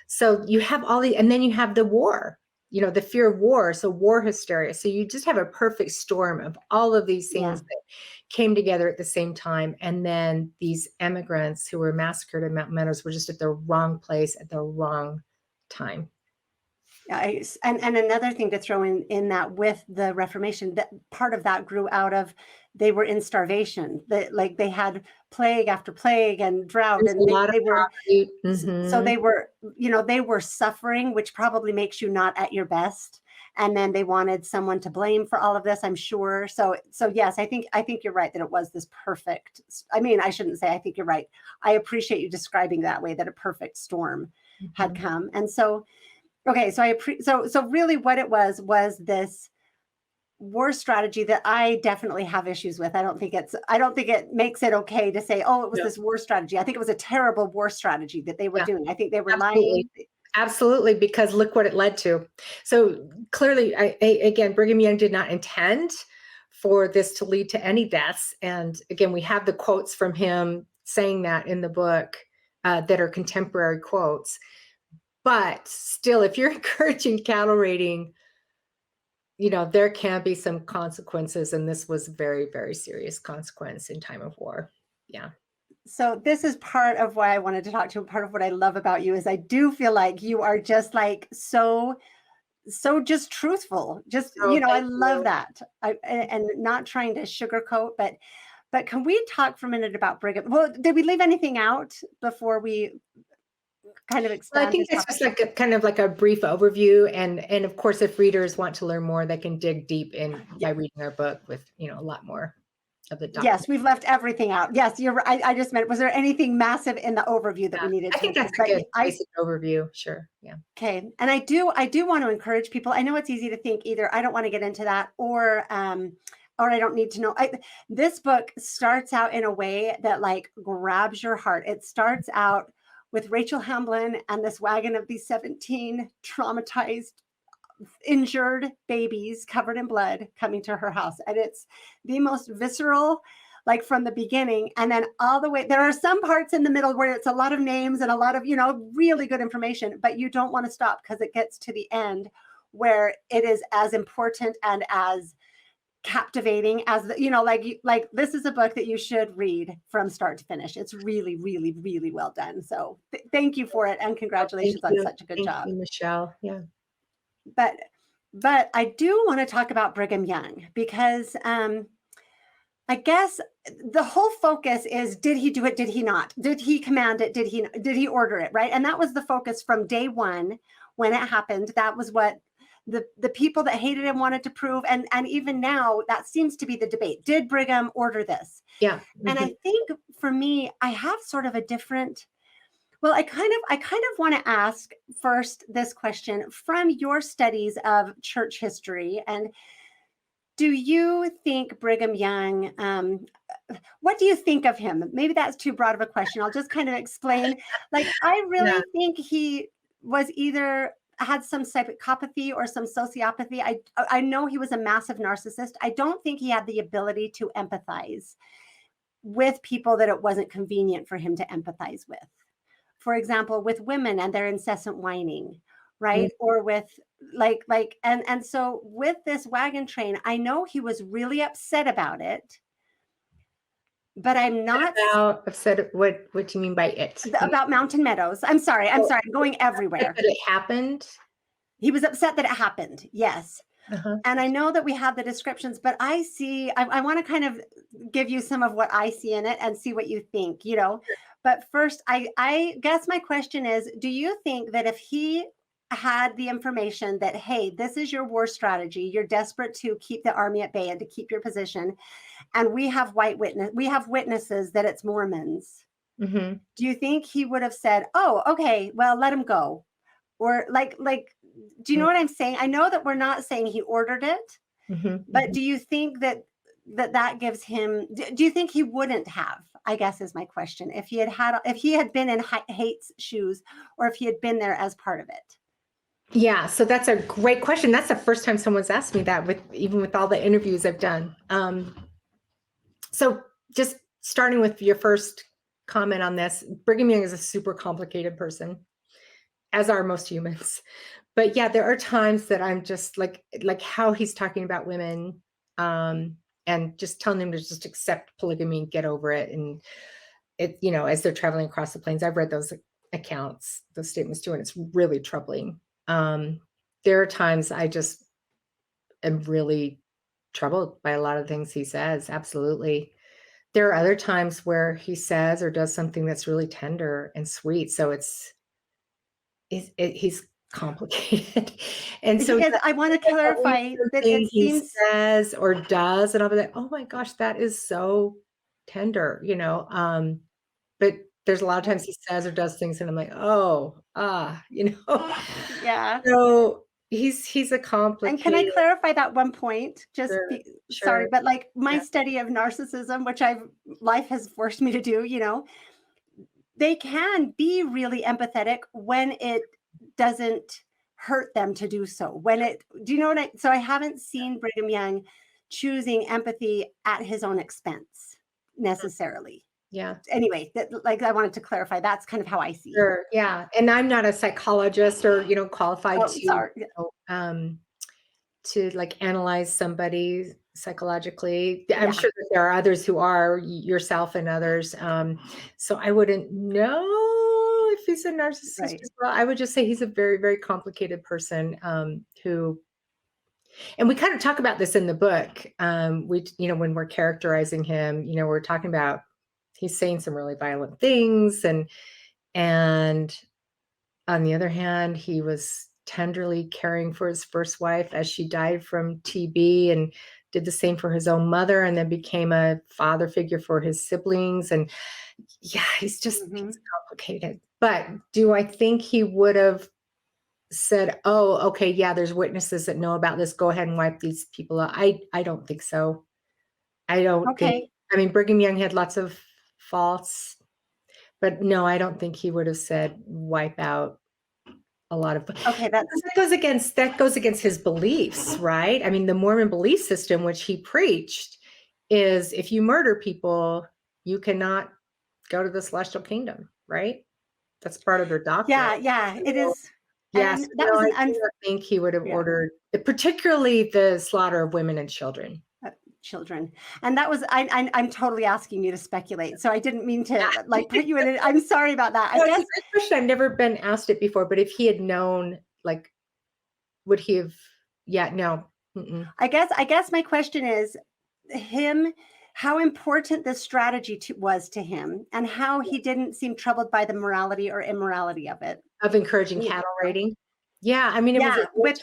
So you have and then you have the war, you know, the fear of war. So war hysteria. So you just have a perfect storm of all of these things that came together at the same time. And then these immigrants who were massacred in Mountain Meadows were just at the wrong place at the wrong time. And another thing to throw in that with the Reformation, that part of that grew out of they were in starvation. They had plague after plague and drought, and they were so they were, you know, they were suffering, which probably makes you not at your best. And then they wanted someone to blame for all of this, I'm sure. So yes, I think you're right that it was this perfect. I mean, I shouldn't say I think you're right. I appreciate you describing that way, that a perfect storm had come. And so. Okay, so really what it was this war strategy that I definitely have issues with. I don't think it makes it okay to say, oh, it was this war strategy. I think it was a terrible war strategy that they were doing. I think they were lying. Absolutely, because look what it led to. So clearly, again, Brigham Young did not intend for this to lead to any deaths. And again, we have the quotes from him saying that in the book that are contemporary quotes. But still, if you're encouraging cattle raiding, you know, there can be some consequences. And this was very, very serious consequence in time of war. Yeah. So this is part of why I wanted to talk to you. Part of what I love about you is I do feel like you are just like so just truthful. Just, you know, I love that. And not trying to sugarcoat, but can we talk for a minute about Brigham? Well, did we leave anything out before we kind of expand? Well, I think that's just like a brief overview, and of course, if readers want to learn more, they can dig deep in by reading our book with, you know, a lot more of the document. Yes, we've left everything out. Yes, you're right. I just meant, was there anything massive in the overview that we needed? I think that's a good basic overview. Sure. Yeah. Okay, and I do want to encourage people. I know it's easy to think either I don't want to get into that, or I don't need to know. This book starts out in a way that like grabs your heart. It starts out with Rachel Hamblin and this wagon of these 17 traumatized, injured babies covered in blood coming to her house. And it's the most visceral, like from the beginning. And then all the way, there are some parts in the middle where it's a lot of names and a lot of, you know, really good information, but you don't want to stop because it gets to the end where it is as important and as captivating as the, you know, like this is a book that you should read from start to finish. It's really, really, really well done. So thank you for it, and congratulations on such a good job. Thank you, Michelle. Yeah. But I do want to talk about Brigham Young because I guess the whole focus is, did he do it? Did he not? Did he command it? Did he order it? Right. And that was the focus from day one when it happened. That was what the people that hated him wanted to prove. And even now, that seems to be the debate. Did Brigham order this? Yeah. And I think for me, I have sort of a different, Well, I kind of want to ask first this question from your studies of church history. And do you think Brigham Young, what do you think of him? Maybe that's too broad of a question. I'll just kind of explain. Like, I really Yeah. think he was either had some psychopathy or some sociopathy. I know he was a massive narcissist. I don't think he had the ability to empathize with people that it wasn't convenient for him to empathize with. For example, with women and their incessant whining, right? Or with and so with this wagon train, I know he was really upset about it, but I'm not Upset. What do you mean by it? about Mountain Meadows. I'm sorry. I'm going everywhere. That it happened. He was upset that it happened. Yes. Uh-huh. And I know that we have the descriptions, but I want to kind of give you some of what I see in it and see what you think, you know. But first, I guess my question is, do you think that if he had the information that, hey, this is your war strategy, you're desperate to keep the army at bay and to keep your position, and we have witnesses that it's Mormons, Mm-hmm. do you think he would have said, oh, okay, well, let him go? Or like, do you know what I'm saying? I know that we're not saying he ordered it, but do you think that gives him, do you think he wouldn't have, I guess is my question, if he had been in Haight's shoes, or if he had been there as part of it? Yeah, so that's a great question. That's the first time someone's asked me that, even with all the interviews I've done. So just starting with your first comment on this, Brigham Young is a super complicated person, as are most humans. But yeah, there are times that I'm just like how he's talking about women, and just telling them to just accept polygamy and get over it. And it, as they're traveling across the plains, I've read those accounts, those statements too, and it's really troubling. There are times I just am really troubled by a lot of things he says. Absolutely. There are other times where he says or does something that's really tender and sweet. So he's complicated. And so I want to clarify that it he seems says or does, and I'll be like, oh my gosh, that is so tender, but there's a lot of times he says or does things and I'm like, yeah. So he's a complicated. And can I clarify that one point? Just Sure. sorry, but like my Yeah. study of narcissism, which life has forced me to do, they can be really empathetic when it doesn't hurt them to do so. Do you know what so I haven't seen Brigham Young choosing empathy at his own expense necessarily. Yeah. Anyway, I wanted to clarify. That's kind of how I see it. Sure. Yeah. And I'm not a psychologist or, qualified to like analyze somebody psychologically. I'm sure that there are others who are, yourself and others. So I wouldn't know if he's a narcissist as well. I would just say he's a very, very complicated person, who, and we kind of talk about this in the book. When we're characterizing him, we're talking about, he's saying some really violent things, and on the other hand, he was tenderly caring for his first wife as she died from TB, and did the same for his own mother, and then became a father figure for his siblings. And yeah, he's complicated. But do I think he would have said, oh, okay, yeah, there's witnesses that know about this, go ahead and wipe these people out? I don't think so. I don't think, Brigham Young had lots of faults, but no, I don't think he would have said wipe out a lot of. That goes against his beliefs, right? The Mormon belief system, which he preached, is if you murder people, you cannot go to the celestial kingdom, right? That's part of their doctrine. Yeah, it is. Yes, I think he would have ordered, particularly the slaughter of women and children. And that was, I'm totally asking you to speculate. So I didn't mean to put you in it. I'm sorry about that. I guess I've never been asked it before, but if he had known, would he have? Yeah, no. Mm-mm. I guess my question is how important this strategy was to him, and how he didn't seem troubled by the morality or immorality of it. Of encouraging cattle raiding. Yeah, with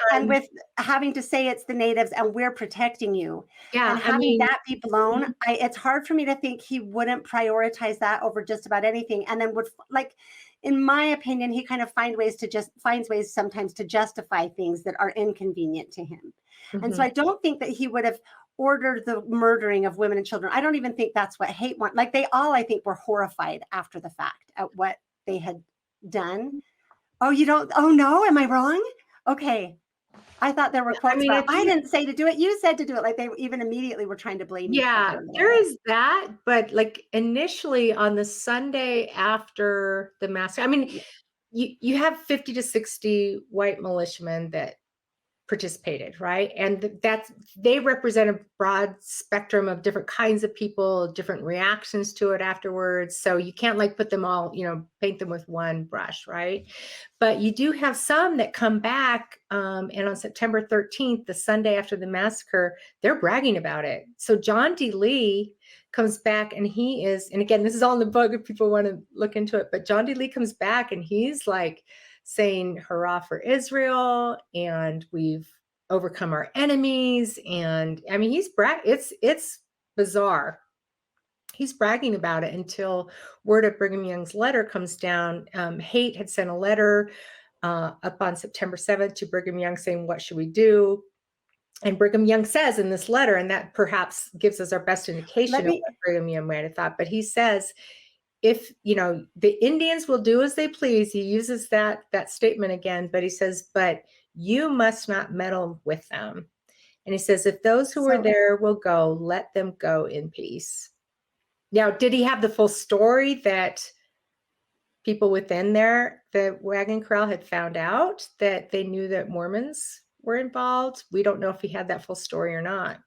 having to say it's the natives and we're protecting you. Yeah, and having that be blown, it's hard for me to think he wouldn't prioritize that over just about anything. And then would in my opinion, he kind of finds ways sometimes to justify things that are inconvenient to him. And so I don't think that he would have ordered the murdering of women and children. I don't even think that's what hate want. Like, they all, I think, were horrified after the fact at what they had done. Oh, you don't? Oh no, am I wrong? Okay. I thought there were quotes about, I didn't say to do it, you said to do it. Like, they even immediately were trying to blame each other. There is that, but like initially on the Sunday after the massacre, I mean, you have 50 to 60 white militiamen that participated, right? And they represent a broad spectrum of different kinds of people, different reactions to it afterwards. So you can't like put them all, paint them with one brush, right? But you do have some that come back, and on September 13th, the Sunday after the massacre, they're bragging about it. So John D. Lee comes back, and and again, this is all in the book if people want to look into it, but John D. Lee comes back and he's like saying, hurrah for Israel, and we've overcome our enemies. And I mean, it's bizarre. He's bragging about it until word of Brigham Young's letter comes down. Haight had sent a letter up on September 7th to Brigham Young saying, what should we do? And Brigham Young says in this letter, and that perhaps gives us our best indication of what Brigham Young might have thought, but he says, if, the Indians will do as they please, he uses that statement again, but he says, but you must not meddle with them. And he says, if those who are there will go, let them go in peace. Now, did he have the full story that people within the wagon corral had found out that they knew that Mormons were involved? We don't know if he had that full story or not.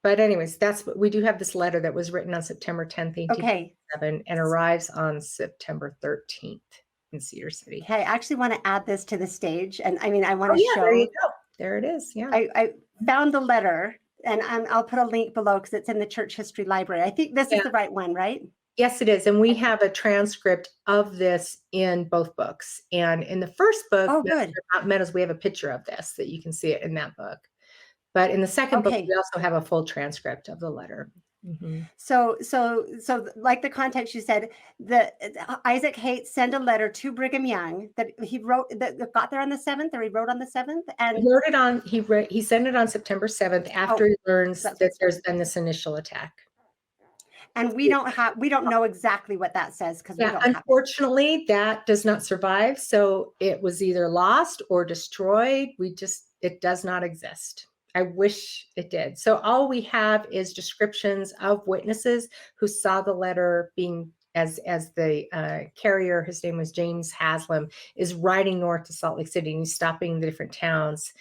But anyways, we do have this letter that was written on September 10th, 1857, and arrives on September 13th in Cedar City. Okay, I actually want to add this to the stage. And I mean, I want to show. There you go. There it is. Yeah. I found the letter, and I'll put a link below because it's in the Church History Library. I think this is the right one, right? Yes, it is. And we have a transcript of this in both books. And in the first book, Mountain Meadows, we have a picture of this that you can see it in that book. But in the second book, we also have a full transcript of the letter. Mm-hmm. So like the context you said, Isaac Haight sent a letter to Brigham Young that he wrote that got there on the 7th, or he wrote on the 7th, and he sent it on September 7th after he learns that there's been this initial attack. And we don't know exactly what that says because unfortunately that does not survive. So it was either lost or destroyed. It does not exist. I wish it did. So all we have is descriptions of witnesses who saw the letter being, as the carrier, his name was James Haslam, is riding north to Salt Lake City and he's stopping in the different towns.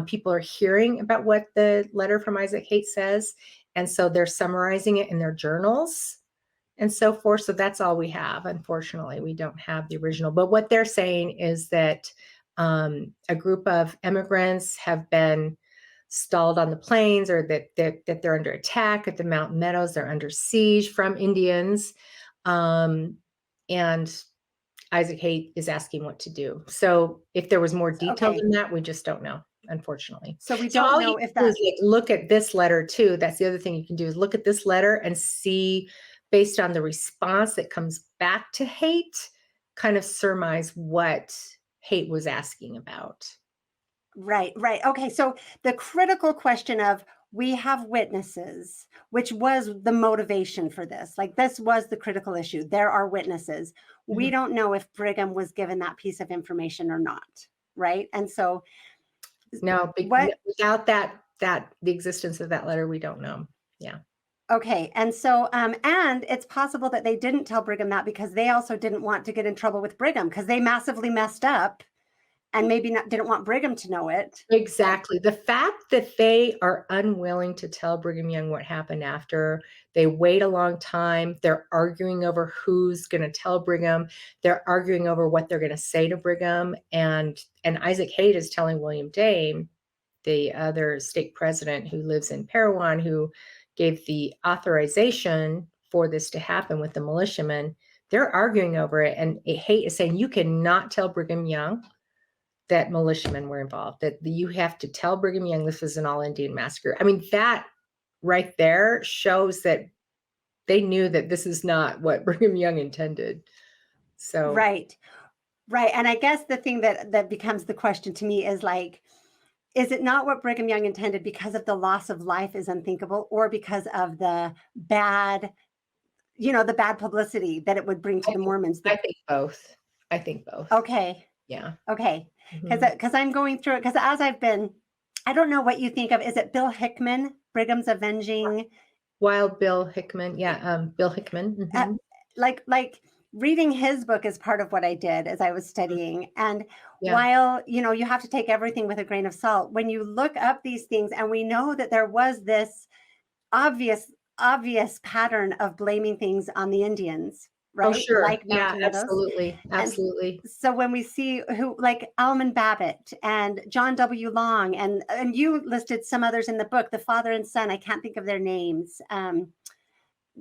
People are hearing about what the letter from Isaac Haight says. And so they're summarizing it in their journals and so forth. So that's all we have. Unfortunately, we don't have the original. But what they're saying is that a group of immigrants have been stalled on the plains, or that they're under attack at the Mountain Meadows. They're under siege from Indians. And Isaac Haight is asking what to do. So if there was more detail than that, we just don't know, unfortunately. So we don't know if that's look at this letter too. That's the other thing you can do, is look at this letter and see, based on the response that comes back to Haight, kind of surmise what Haight was asking about. Right. Okay. So the critical question of, we have witnesses, which was the motivation for this. Like, this was the critical issue. There are witnesses. Mm-hmm. We don't know if Brigham was given that piece of information or not. Right. And so no, without the existence of that letter, we don't know. Yeah. Okay. And so, and it's possible that they didn't tell Brigham that because they also didn't want to get in trouble with Brigham, because they massively messed up and maybe didn't want Brigham to know it. Exactly. The fact that they are unwilling to tell Brigham Young what happened after, they wait a long time. They're arguing over who's going to tell Brigham. They're arguing over what they're going to say to Brigham. And Isaac Haight is telling William Dame, the other stake president who lives in Parowan, who gave the authorization for this to happen with the militiamen. They're arguing over it. And Haight is saying, you cannot tell Brigham Young that militiamen were involved, that you have to tell Brigham Young this was an all-Indian massacre. I mean, that right there shows that they knew that this is not what Brigham Young intended. So Right. Right. And I guess the thing that becomes the question to me is like, is it not what Brigham Young intended because of the loss of life is unthinkable, or because of the bad, the bad publicity that it would bring to the Mormons? I think both. I think both. Okay. Yeah. Okay. Mhm. Because I'm going through it, because as I don't know what you think of. Is it Bill Hickman, Brigham's Avenging? Wild Bill Hickman. Yeah. Bill Hickman. uh, Mhm. like reading his book is part of what I did as I was studying. And Yeah. while, you have to take everything with a grain of salt, when you look up these things, and we know that there was this obvious pattern of blaming things on the Indians, Oh, right? sure. Like Yeah, Mountain Meadows. absolutely. And Absolutely. so when we see who, like Almon Babbitt and John W. Long, and you listed some others in the book, the father and son, I can't think of their names,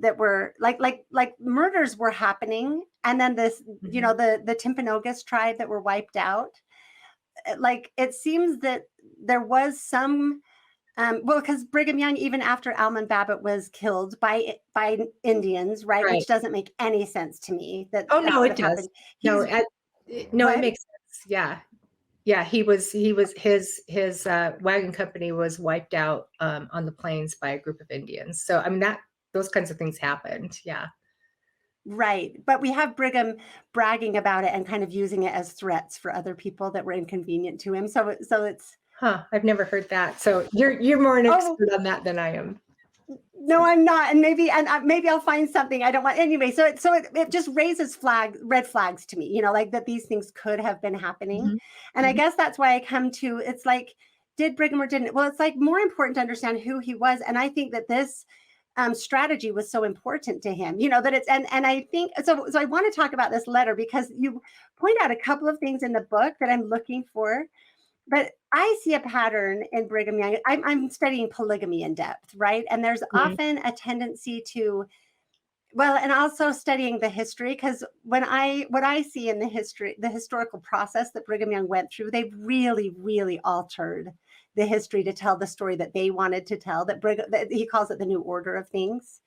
that were like murders were happening. And then this, Mhm. the Timpanogos tribe that were wiped out. Like, it seems that there was some, well, because Brigham Young, even after Almon Babbitt was killed by Indians, right? Right. Which doesn't make any sense to me that Oh, that no, would it have does. happened. No, He's no, it what? makes sense. Yeah. Yeah, he was his wagon company was wiped out on the plains by a group of Indians. So I mean that those kinds of things happened. Yeah. Right. But we have Brigham bragging about it and kind of using it as threats for other people that were inconvenient to him. So it's, Huh. I've never heard that. So you're more an oh, expert on that than I am. no, I'm not. And maybe I'll find something I don't want anyway. So it just raises red flags to me, like that these things could have been happening. Mhm. And I Mhm. guess that's why I come to, it's like, did Brigham or didn't? Well, it's like more important to understand who he was. And I think that this strategy was so important to him, that it's, and I think so. So I want to talk about this letter because you point out a couple of things in the book that I'm looking for. But I see a pattern in Brigham Young. I'm studying polygamy in depth, right? And there's Mhm. often a tendency to, well, and also studying the history, because what I see in the historical process that Brigham Young went through, they really, really altered the history to tell the story that they wanted to tell. That he calls it the new order of things.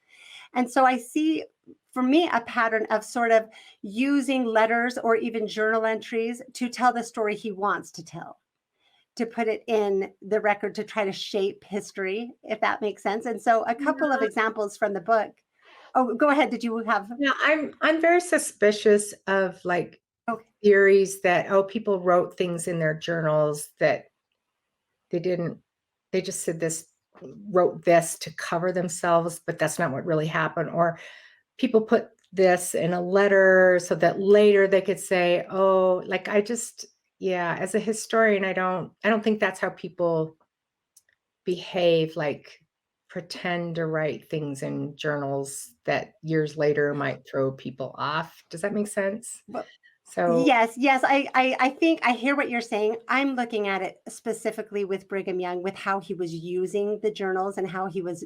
And so I see, for me, a pattern of sort of using letters or even journal entries to tell the story he wants to tell, to put it in the record, to try to shape history, if that makes sense. And so a couple of examples from the book. Oh, go ahead. Did you have? Yeah, I'm very suspicious of like Okay. theories that people wrote things in their journals that they didn't. They just wrote this to cover themselves, but that's not what really happened. Or people put this in a letter so that later they could say, oh, like yeah, as a historian, I don't think that's how people behave, like pretend to write things in journals that years later might throw people off. Does that make sense? Well, So yes. I think I hear what you're saying. I'm looking at it specifically with Brigham Young, with how he was using the journals and how he was.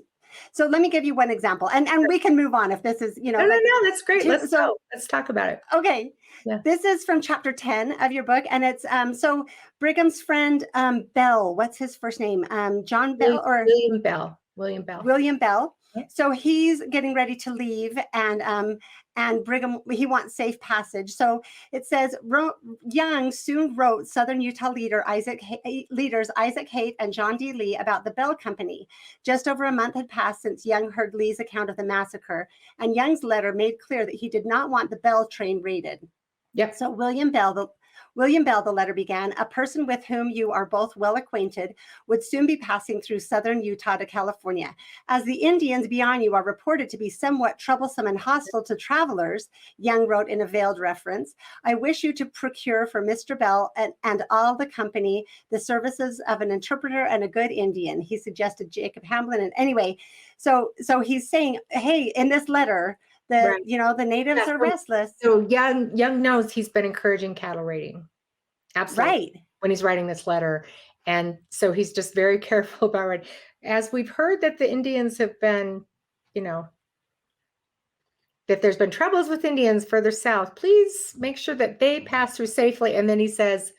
So let me give you one example, and we can move on if this is, no, that's great. Let's so go. Let's talk about it. okay. Yeah. This is from chapter 10 of your book, and it's so Brigham's friend Bell. What's his first name? John Bell or William Bell. William Bell. William Bell. Yeah. So he's getting ready to leave, and Brigham, he wants safe passage. So it says Young soon wrote Southern Utah leaders Isaac Haight and John D. Lee about the Bell Company. Just over a month had passed since Young heard Lee's account of the massacre, and Young's letter made clear that he did not want the Bell train raided. Yep. So William Bell, the letter began, a person with whom you are both well acquainted would soon be passing through southern Utah to California. As the Indians beyond you are reported to be somewhat troublesome and hostile to travelers, Young wrote in a veiled reference, I wish you to procure for Mr. Bell and all the company the services of an interpreter and a good Indian. He suggested Jacob Hamblin. And anyway, so he's saying, hey, in this letter, Right. the natives are restless. So Young knows he's been encouraging cattle raiding. Absolutely. Right. When he's writing this letter. And so he's just very careful about writing. As we've heard that the Indians have been, that there's been troubles with Indians further south, please make sure that they pass through safely. And then he says,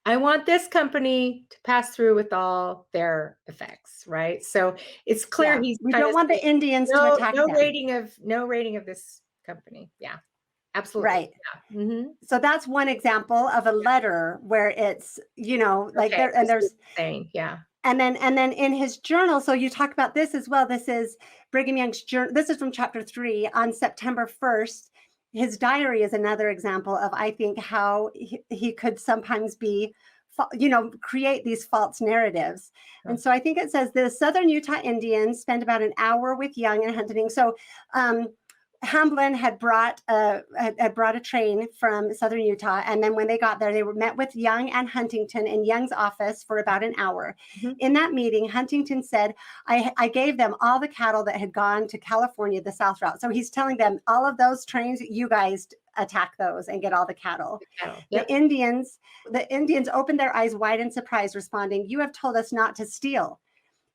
I want this company to pass through with all their effects, right? So it's clear Yeah. he's We kind don't of want the Indians to attack them. no rating of this company. Yeah. Absolutely. Right. Yeah. Mm-hmm. So that's one example of a letter where it's, like Okay. and there's saying, yeah. and then in his journal, so you talk about this as well. This is Brigham Young's journal. This is from chapter 3 on September 1st. His diary is another example of, I think, how he could sometimes be, create these false narratives. And so I think it says the Southern Utah Indians spent about an hour with Young and hunting. So Hamblin had brought a train from Southern Utah, and then when they got there, they were met with Young and Huntington in Young's office for about an hour. Mm-hmm. In that meeting, Huntington said, I gave them all the cattle that had gone to California, the South Route. So he's telling them, all of those trains, you guys attack those and get all the cattle. Yep. The Indians opened their eyes wide in surprise, responding, "You have told us not to steal."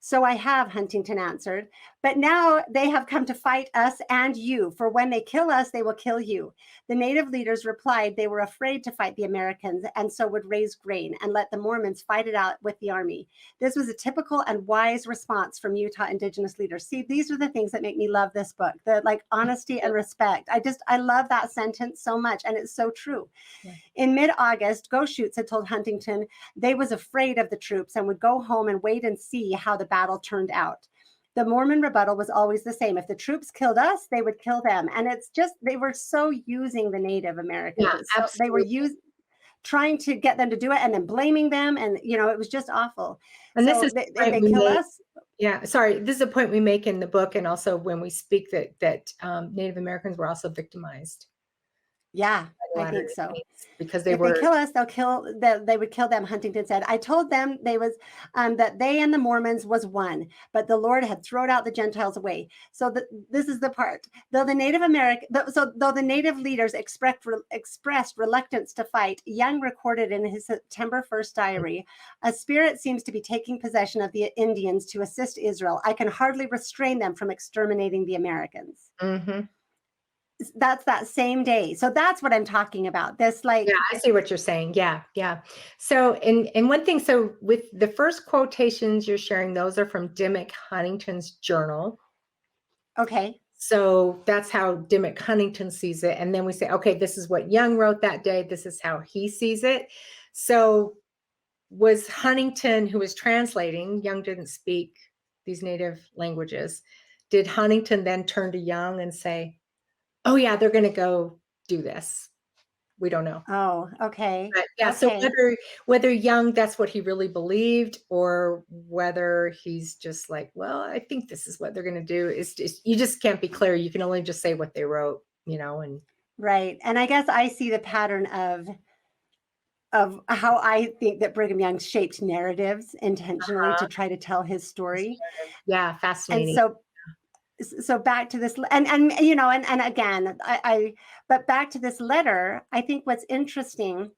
"So I have," Huntington answered, "but now they have come to fight us and you, for when they kill us, they will kill you." The native leaders replied they were afraid to fight the Americans and so would raise grain and let the Mormons fight it out with the army. This was a typical and wise response from Utah indigenous leaders. See, these are the things that make me love this book, the honesty and respect. I love that sentence so much, and it's so true. Yeah. In mid-August, Goshoots had told Huntington they was afraid of the troops and would go home and wait and see how the battle turned out. The Mormon rebuttal was always the same. If the troops killed us, they would kill them. And it's just, they were so using the Native Americans. Yeah, so they were trying to get them to do it and then blaming them. And, it was just awful. And so this is they kill us. Yeah, sorry. This is a point we make in the book, and also when we speak that Native Americans were also victimized. Yeah, I think so. Because if they kill us, they would kill them, Huntington said. I told them that they and the Mormons was one, but the Lord had thrown out the Gentiles away. So this is the part. Though the Native leaders expressed reluctance to fight, Young recorded in his September 1st diary, "A spirit seems to be taking possession of the Indians to assist Israel. I can hardly restrain them from exterminating the Americans." Mm-hmm. That's that same day. So that's what I'm talking about. Yeah, I see what you're saying. Yeah. So, and one thing, so with the first quotations you're sharing, those are from Dimmock Huntington's journal. Okay. So that's how Dimmock Huntington sees it. And then we say, okay, this is what Young wrote that day. This is how he sees it. So was Huntington, who was translating, Young didn't speak these native languages, did Huntington then turn to Young and say, "Oh yeah, they're going to go do this"? We don't know. Oh, okay. But yeah. Okay. So whether Young, that's what he really believed, or whether he's just like, well, I think this is what they're going to do, is just, you just can't be clear. You can only just say what they wrote, and right. And I guess I see the pattern of how I think that Brigham Young shaped narratives intentionally to try to tell his story. Yeah, fascinating. And so back to this, and again, but back to this letter, I think what's interesting,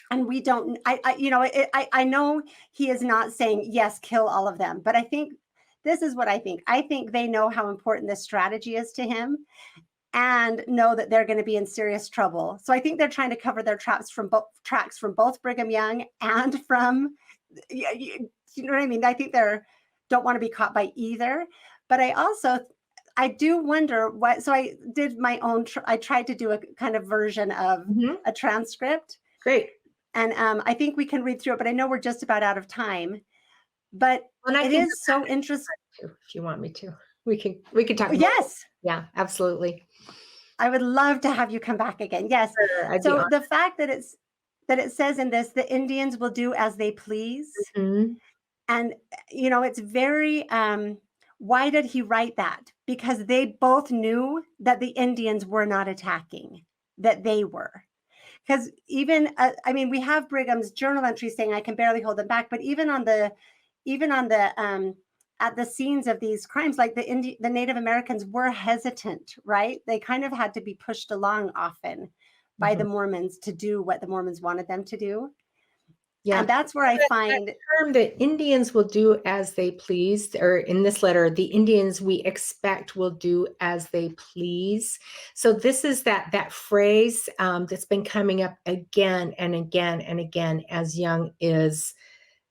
and we don't, I know he is not saying, yes, kill all of them, but I think this is what I think. I think they know how important this strategy is to him and know that they're going to be in serious trouble. So I think they're trying to cover their tracks from both Brigham Young and from, you know what I mean? I think don't want to be caught by either. But I do wonder what, so I did my own, I tried to do a kind of version of a transcript. Great. And I think we can read through it, but I know we're just about out of time. But it is so interesting. If you want me to, we can talk. Yes. Yeah, absolutely. I would love to have you come back again. Yes. Sure, so the fact that it says in this, the Indians will do as they please. Mm-hmm. And, it's very, why did he write that? Because they both knew that the Indians were not attacking, that they were. Because even, we have Brigham's journal entry saying, "I can barely hold them back." But even on the at the scenes of these crimes, like the Native Americans were hesitant, right? They kind of had to be pushed along often by the Mormons to do what the Mormons wanted them to do. Yeah, and that's where I find that term that Indians will do as they please, or in this letter, the Indians we expect will do as they please. So this is that phrase that's been coming up again and again and again as Young is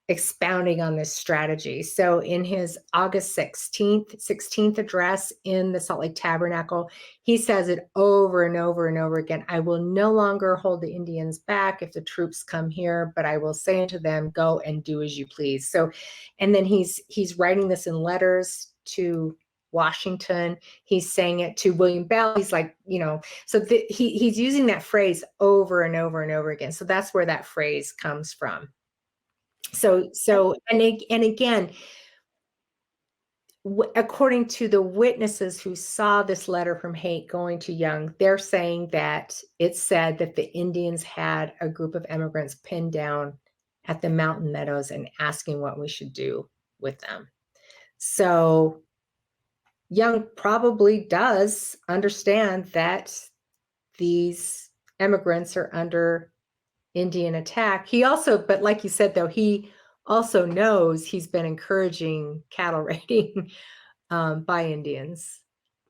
expounding on this strategy. So in his August 16th address in the Salt Lake Tabernacle, he says it over and over and over again. I will no longer hold the Indians back if the troops come here, but I will say unto them, go and do as you please. So, and then he's writing this in letters to Washington. He's saying it to William Bell. He's like, so he's using that phrase over and over and over again. So that's where that phrase comes from. So and again, according to the witnesses who saw this letter from Haight going to Young, they're saying that it said that the Indians had a group of immigrants pinned down at the Mountain Meadows and asking what we should do with them. So Young probably does understand that these immigrants are under Indian attack. He also, but like you said, though, he also knows he's been encouraging cattle raiding by Indians.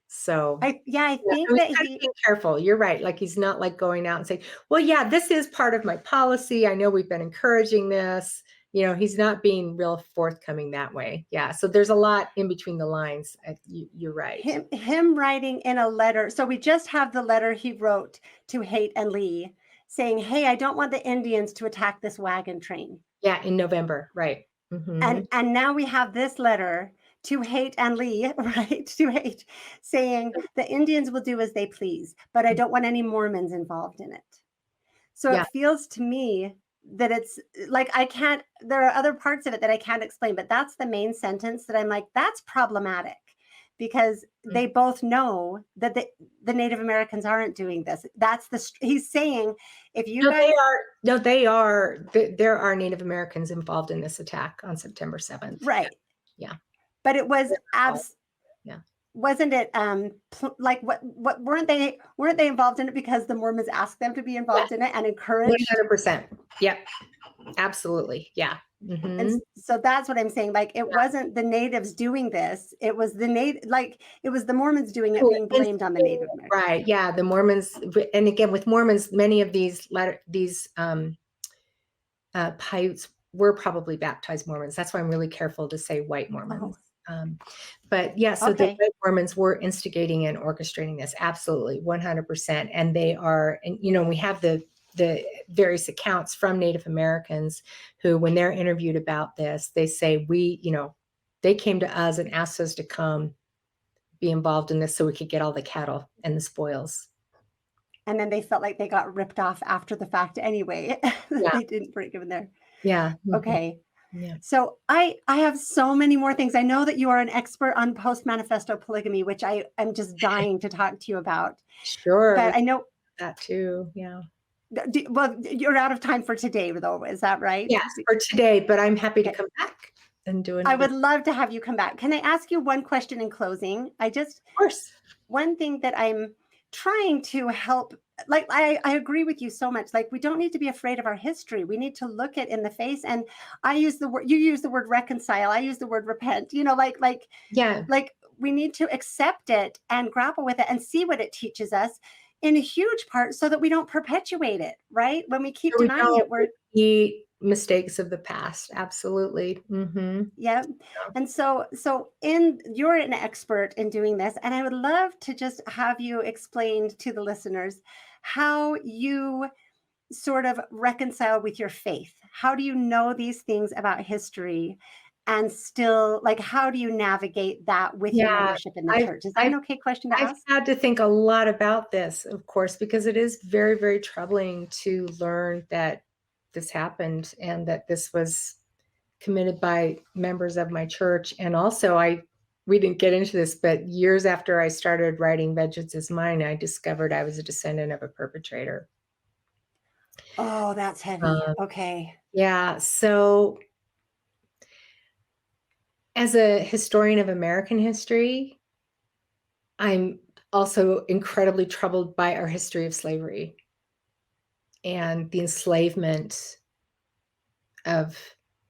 So I think so that he's kind of being careful. You're right. Like he's not like going out and saying, well, yeah, this is part of my policy. I know we've been encouraging this. He's not being real forthcoming that way. Yeah. So there's a lot in between the lines. You're right. Him writing in a letter. So we just have the letter he wrote to Haight and Lee saying, hey, I don't want the Indians to attack this wagon train. Yeah. In November. Right. Mm-hmm. And now we have this letter to Haight and Lee, right? To Haight saying the Indians will do as they please, but I don't want any Mormons involved in it. So it feels to me that it's like, there are other parts of it that I can't explain, but that's the main sentence that I'm like, that's problematic. Because they both know that the Native Americans aren't doing this. He's saying, if you there are Native Americans involved in this attack on September 7th. Right. Yeah. But it was wasn't it like what weren't they involved in it because the Mormons asked them to be involved in it and encouraged? 100%. Yep. Absolutely. Yeah. Mm-hmm. And so that's what I'm saying. Like, it wasn't the natives doing this. It was it was the Mormons doing it, being blamed on the Native Americans. Right. Yeah. The Mormons. And again, with Mormons, many of these Paiutes were probably baptized Mormons. That's why I'm really careful to say white Mormons. But yeah, so the white Mormons were instigating and orchestrating this. Absolutely. 100%. And they are, and we have the various accounts from Native Americans who, when they're interviewed about this, they say, they came to us and asked us to come be involved in this so we could get all the cattle and the spoils. And then they felt like they got ripped off after the fact anyway. They didn't break them in there. Yeah. Okay. Yeah. So I have so many more things. I know that you are an expert on post-manifesto polygamy, which I'm just dying to talk to you about. Sure. But I know that too. Yeah. Well, you're out of time for today, though. Is that right? Yes, for today, but I'm happy to come back and do it. I would love to have you come back. Can I ask you one question in closing? Of course. One thing that I'm trying to help, like, I agree with you so much. Like, we don't need to be afraid of our history. We need to look it in the face. And you use the word reconcile. I use the word repent, like we need to accept it and grapple with it and see what it teaches us in a huge part so that we don't perpetuate it, right? When we keep denying it, we're mistakes of the past. Absolutely. Mm-hmm. Yeah. And so you're an expert in doing this, and I would love to just have you explain to the listeners how you sort of reconcile with your faith. How do you know these things about history and still, like, how do you navigate that with your membership in the church? Is that an okay question to ask? I've had to think a lot about this, of course, because it is very, very troubling to learn that this happened and that this was committed by members of my church. And also, we didn't get into this, but years after I started writing Vengeance is Mine, I discovered I was a descendant of a perpetrator. Oh, that's heavy. Okay. Yeah. So as a historian of American history, I'm also incredibly troubled by our history of slavery and the enslavement of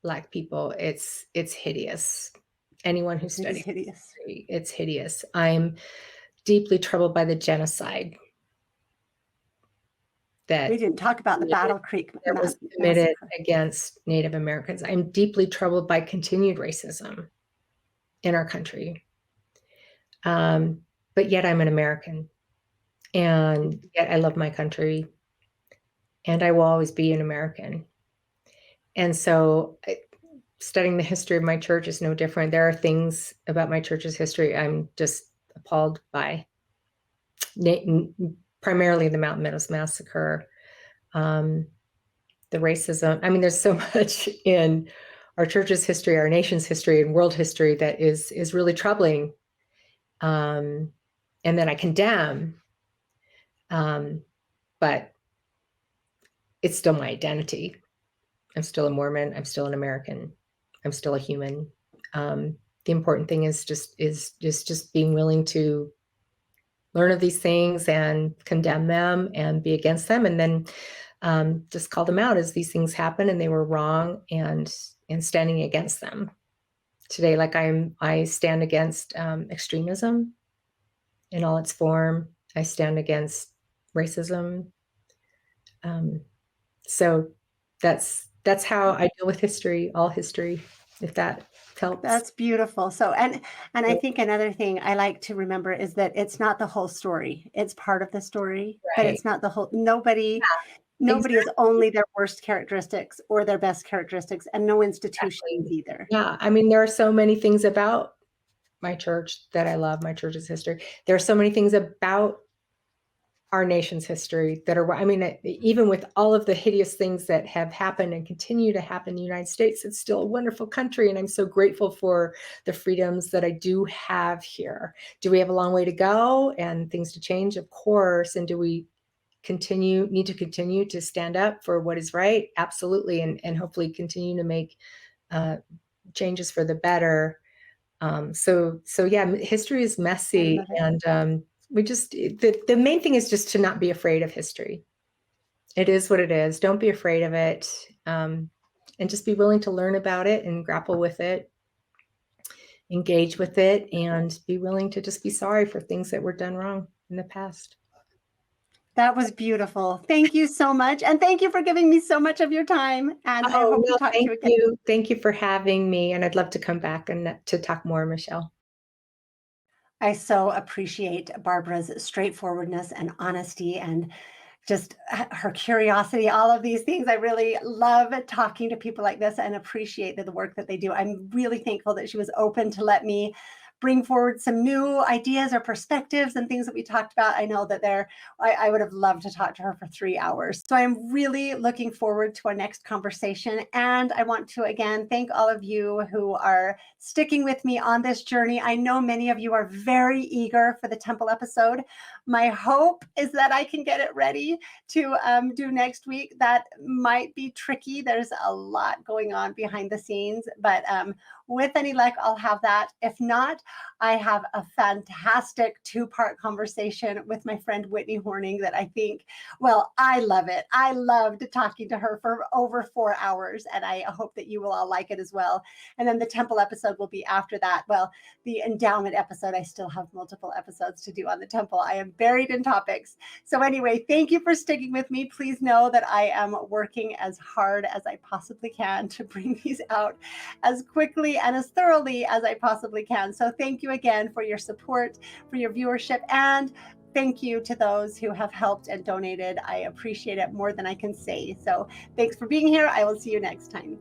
Black people. It's hideous. Anyone who studies history, it's hideous. I'm deeply troubled by the genocide that We didn't talk about the Battle Creek that was committed massacre. against Native Americans. I'm deeply troubled by continued racism in our country. But yet I'm an American, and yet I love my country, and I will always be an American. And so studying the history of my church is no different. There are things about my church's history I'm just appalled by. Primarily the Mountain Meadows Massacre, the racism. I mean, there's so much in our church's history, our nation's history, and world history that is really troubling, and that I condemn. But it's still my identity. I'm still a Mormon. I'm still an American. I'm still a human. The important thing is just being willing to learn of these things and condemn them and be against them, and then just call them out as these things happen and they were wrong, and standing against them. Today, like I stand against extremism in all its form. I stand against racism. So that's how I deal with history, all history, if that helps. That's beautiful. So, and I think another thing I like to remember is that it's not the whole story. It's part of the story, but Right. it's not the whole. Nobody is only their worst characteristics or their best characteristics, and no institutions either. Yeah. I mean, there are so many things about my church that I love, my church's history. There are so many things about our nation's history that are, I mean, even with all of the hideous things that have happened and continue to happen in the United States, it's still a wonderful country. And I'm so grateful for the freedoms that I do have here. Do we have a long way to go and things to change? Of course. And do we need to continue to stand up for what is right? Absolutely. And hopefully continue to make changes for the better. So yeah, history is messy, and we just, the main thing is just to not be afraid of history. It is what it is. Don't be afraid of it. And just be willing to learn about it and grapple with it, engage with it, and be willing to just be sorry for things that were done wrong in the past. That was beautiful. Thank you so much. And thank you for giving me so much of your time. And I hope to talk to you again. Thank you for having me. And I'd love to come back and to talk more, Michelle. I so appreciate Barbara's straightforwardness and honesty and just her curiosity, all of these things. I really love talking to people like this and appreciate the work that they do. I'm really thankful that she was open to let me bring forward some new ideas or perspectives and things that we talked about. I know that I would have loved to talk to her for 3 hours. So I'm really looking forward to our next conversation. And I want to, again, thank all of you who are sticking with me on this journey. I know many of you are very eager for the temple episode. My hope is that I can get it ready to do next week. That might be tricky. There's a lot going on behind the scenes, but with any luck, I'll have that. If not, I have a fantastic 2-part conversation with my friend Whitney Horning that I think, well, I love it. I loved talking to her for over 4 hours, and I hope that you will all like it as well. And then the temple episode will be after that. Well, the endowment episode, I still have multiple episodes to do on the temple. I am buried in topics. So anyway, thank you for sticking with me. Please know that I am working as hard as I possibly can to bring these out as quickly and as thoroughly as I possibly can. So thank you again for your support, for your viewership, and thank you to those who have helped and donated. I appreciate it more than I can say. So thanks for being here. I will see you next time.